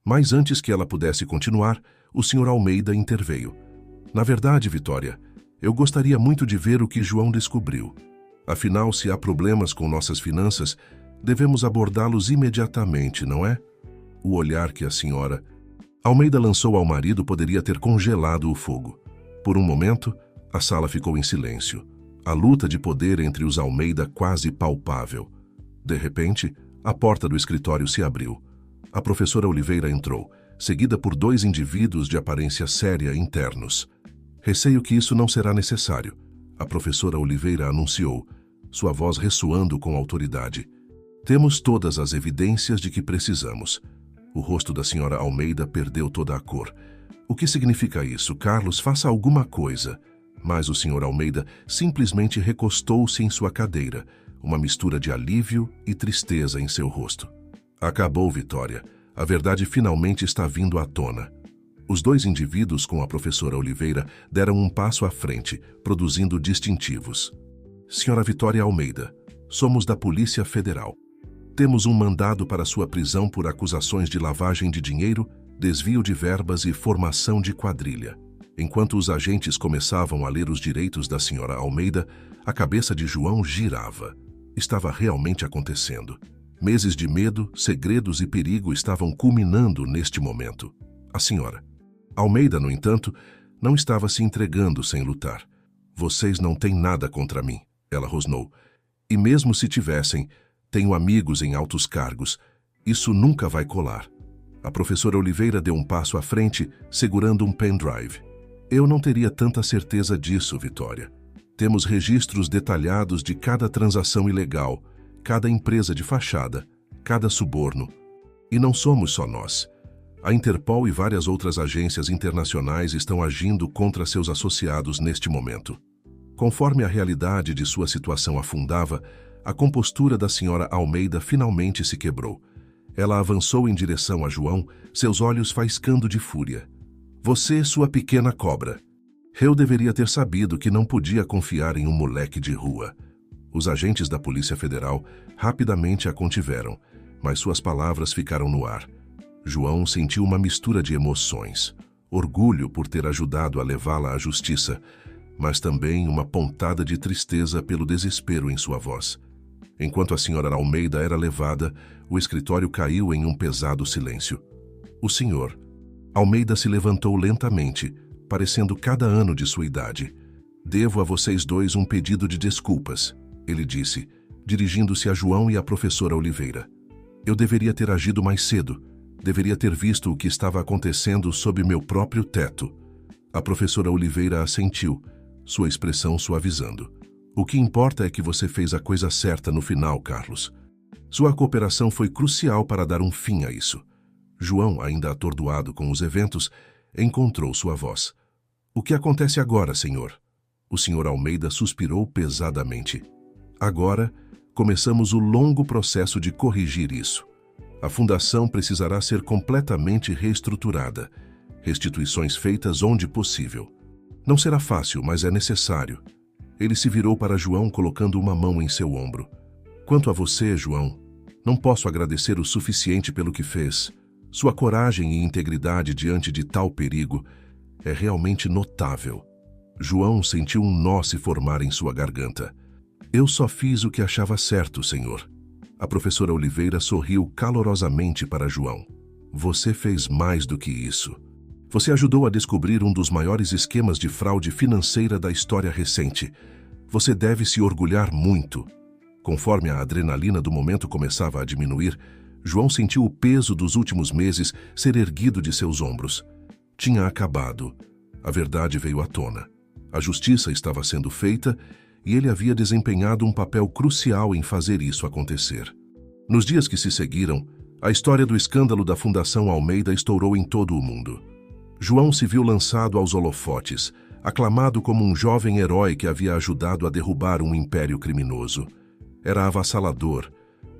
Mas antes que ela pudesse continuar, o Sr. Almeida interveio. Na verdade, Vitória, eu gostaria muito de ver o que João descobriu. Afinal, se há problemas com nossas finanças, devemos abordá-los imediatamente, não é? O olhar que a Sra. Almeida lançou ao marido poderia ter congelado o fogo. Por um momento, a sala ficou em silêncio. A luta de poder entre os Almeida quase palpável. De repente, a porta do escritório se abriu. A professora Oliveira entrou, seguida por dois indivíduos de aparência séria internos. Receio que isso não será necessário, a professora Oliveira anunciou, sua voz ressoando com autoridade. Temos todas as evidências de que precisamos. O rosto da Sra. Almeida perdeu toda a cor. O que significa isso? Carlos, faça alguma coisa. Mas o Sr. Almeida simplesmente recostou-se em sua cadeira, uma mistura de alívio e tristeza em seu rosto. Acabou, Vitória. A verdade finalmente está vindo à tona. Os dois indivíduos com a professora Oliveira deram um passo à frente, produzindo distintivos. Senhora Vitória Almeida, somos da Polícia Federal. Temos um mandado para sua prisão por acusações de lavagem de dinheiro, desvio de verbas e formação de quadrilha. Enquanto os agentes começavam a ler os direitos da Sra. Almeida, a cabeça de João girava. Estava realmente acontecendo. Meses de medo, segredos e perigo estavam culminando neste momento. A Sra. Almeida, no entanto, não estava se entregando sem lutar. Vocês não têm nada contra mim, ela rosnou. E mesmo se tivessem, tenho amigos em altos cargos. Isso nunca vai colar. A professora Oliveira deu um passo à frente, segurando um pendrive. Eu não teria tanta certeza disso, Vitória. Temos registros detalhados de cada transação ilegal, cada empresa de fachada, cada suborno. E não somos só nós. A Interpol e várias outras agências internacionais estão agindo contra seus associados neste momento. Conforme a realidade de sua situação afundava, a compostura da senhora Almeida finalmente se quebrou. Ela avançou em direção a João, seus olhos faiscando de fúria. Você, sua pequena cobra. Eu deveria ter sabido que não podia confiar em um moleque de rua. Os agentes da Polícia Federal rapidamente a contiveram, mas suas palavras ficaram no ar. João sentiu uma mistura de emoções. Orgulho por ter ajudado a levá-la à justiça, mas também uma pontada de tristeza pelo desespero em sua voz. Enquanto a senhora Almeida era levada, o escritório caiu em um pesado silêncio. O senhor Almeida se levantou lentamente, parecendo cada ano de sua idade. Devo a vocês dois um pedido de desculpas, ele disse, dirigindo-se a João e à professora Oliveira. Eu deveria ter agido mais cedo. Deveria ter visto o que estava acontecendo sob meu próprio teto. A professora Oliveira assentiu, sua expressão suavizando. O que importa é que você fez a coisa certa no final, Carlos. Sua cooperação foi crucial para dar um fim a isso. João, ainda atordoado com os eventos, encontrou sua voz. O que acontece agora, senhor? O senhor Almeida suspirou pesadamente. Agora, começamos o longo processo de corrigir isso. A fundação precisará ser completamente reestruturada. Restituições feitas onde possível. Não será fácil, mas é necessário. Ele se virou para João, colocando uma mão em seu ombro. Quanto a você, João, não posso agradecer o suficiente pelo que fez. Sua coragem e integridade diante de tal perigo é realmente notável. João sentiu um nó se formar em sua garganta. Eu só fiz o que achava certo, senhor. A professora Oliveira sorriu calorosamente para João. Você fez mais do que isso. Você ajudou a descobrir um dos maiores esquemas de fraude financeira da história recente. Você deve se orgulhar muito. Conforme a adrenalina do momento começava a diminuir, João sentiu o peso dos últimos meses ser erguido de seus ombros. Tinha acabado. A verdade veio à tona. A justiça estava sendo feita e ele havia desempenhado um papel crucial em fazer isso acontecer. Nos dias que se seguiram, a história do escândalo da Fundação Almeida estourou em todo o mundo. João se viu lançado aos holofotes, aclamado como um jovem herói que havia ajudado a derrubar um império criminoso. Era avassalador,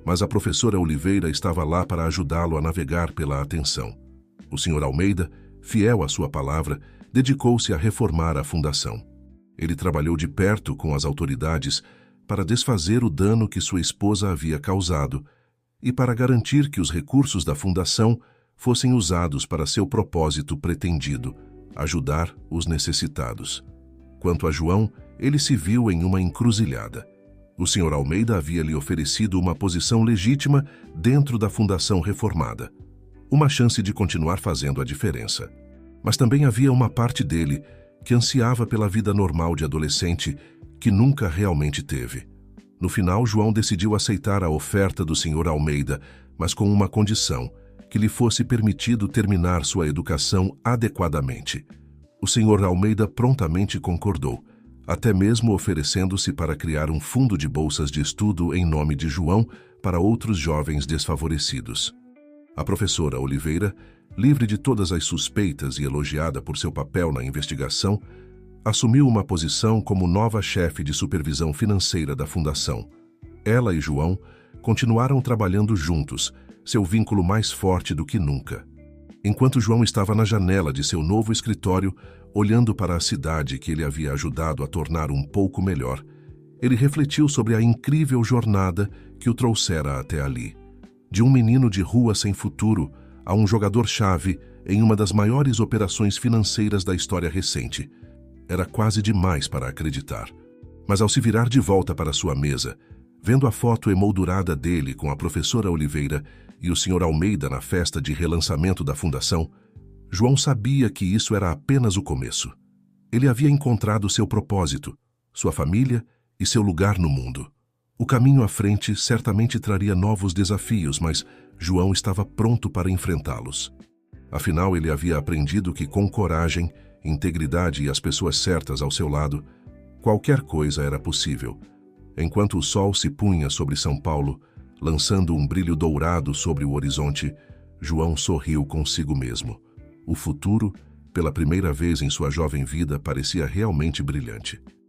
mas a professora Oliveira estava lá para ajudá-lo a navegar pela atenção. O senhor Almeida, fiel à sua palavra, dedicou-se a reformar a fundação. Ele trabalhou de perto com as autoridades para desfazer o dano que sua esposa havia causado e para garantir que os recursos da fundação fossem usados para seu propósito pretendido, ajudar os necessitados. Quanto a João, ele se viu em uma encruzilhada. O senhor Almeida havia lhe oferecido uma posição legítima dentro da fundação reformada, uma chance de continuar fazendo a diferença. Mas também havia uma parte dele que ansiava pela vida normal de adolescente que nunca realmente teve. No final, João decidiu aceitar a oferta do senhor Almeida, mas com uma condição, que lhe fosse permitido terminar sua educação adequadamente. O senhor Almeida prontamente concordou, até mesmo oferecendo-se para criar um fundo de bolsas de estudo em nome de João para outros jovens desfavorecidos. A professora Oliveira, livre de todas as suspeitas e elogiada por seu papel na investigação, assumiu uma posição como nova chefe de supervisão financeira da fundação. Ela e João continuaram trabalhando juntos, seu vínculo mais forte do que nunca. Enquanto João estava na janela de seu novo escritório, olhando para a cidade que ele havia ajudado a tornar um pouco melhor, ele refletiu sobre a incrível jornada que o trouxera até ali. De um menino de rua sem futuro a um jogador-chave em uma das maiores operações financeiras da história recente. Era quase demais para acreditar. Mas ao se virar de volta para sua mesa, vendo a foto emoldurada dele com a professora Oliveira e o senhor Almeida na festa de relançamento da fundação, João sabia que isso era apenas o começo. Ele havia encontrado seu propósito, sua família e seu lugar no mundo. O caminho à frente certamente traria novos desafios, mas João estava pronto para enfrentá-los. Afinal, ele havia aprendido que com coragem, integridade e as pessoas certas ao seu lado, qualquer coisa era possível. Enquanto o sol se punha sobre São Paulo, lançando um brilho dourado sobre o horizonte, João sorriu consigo mesmo. O futuro, pela primeira vez em sua jovem vida, parecia realmente brilhante.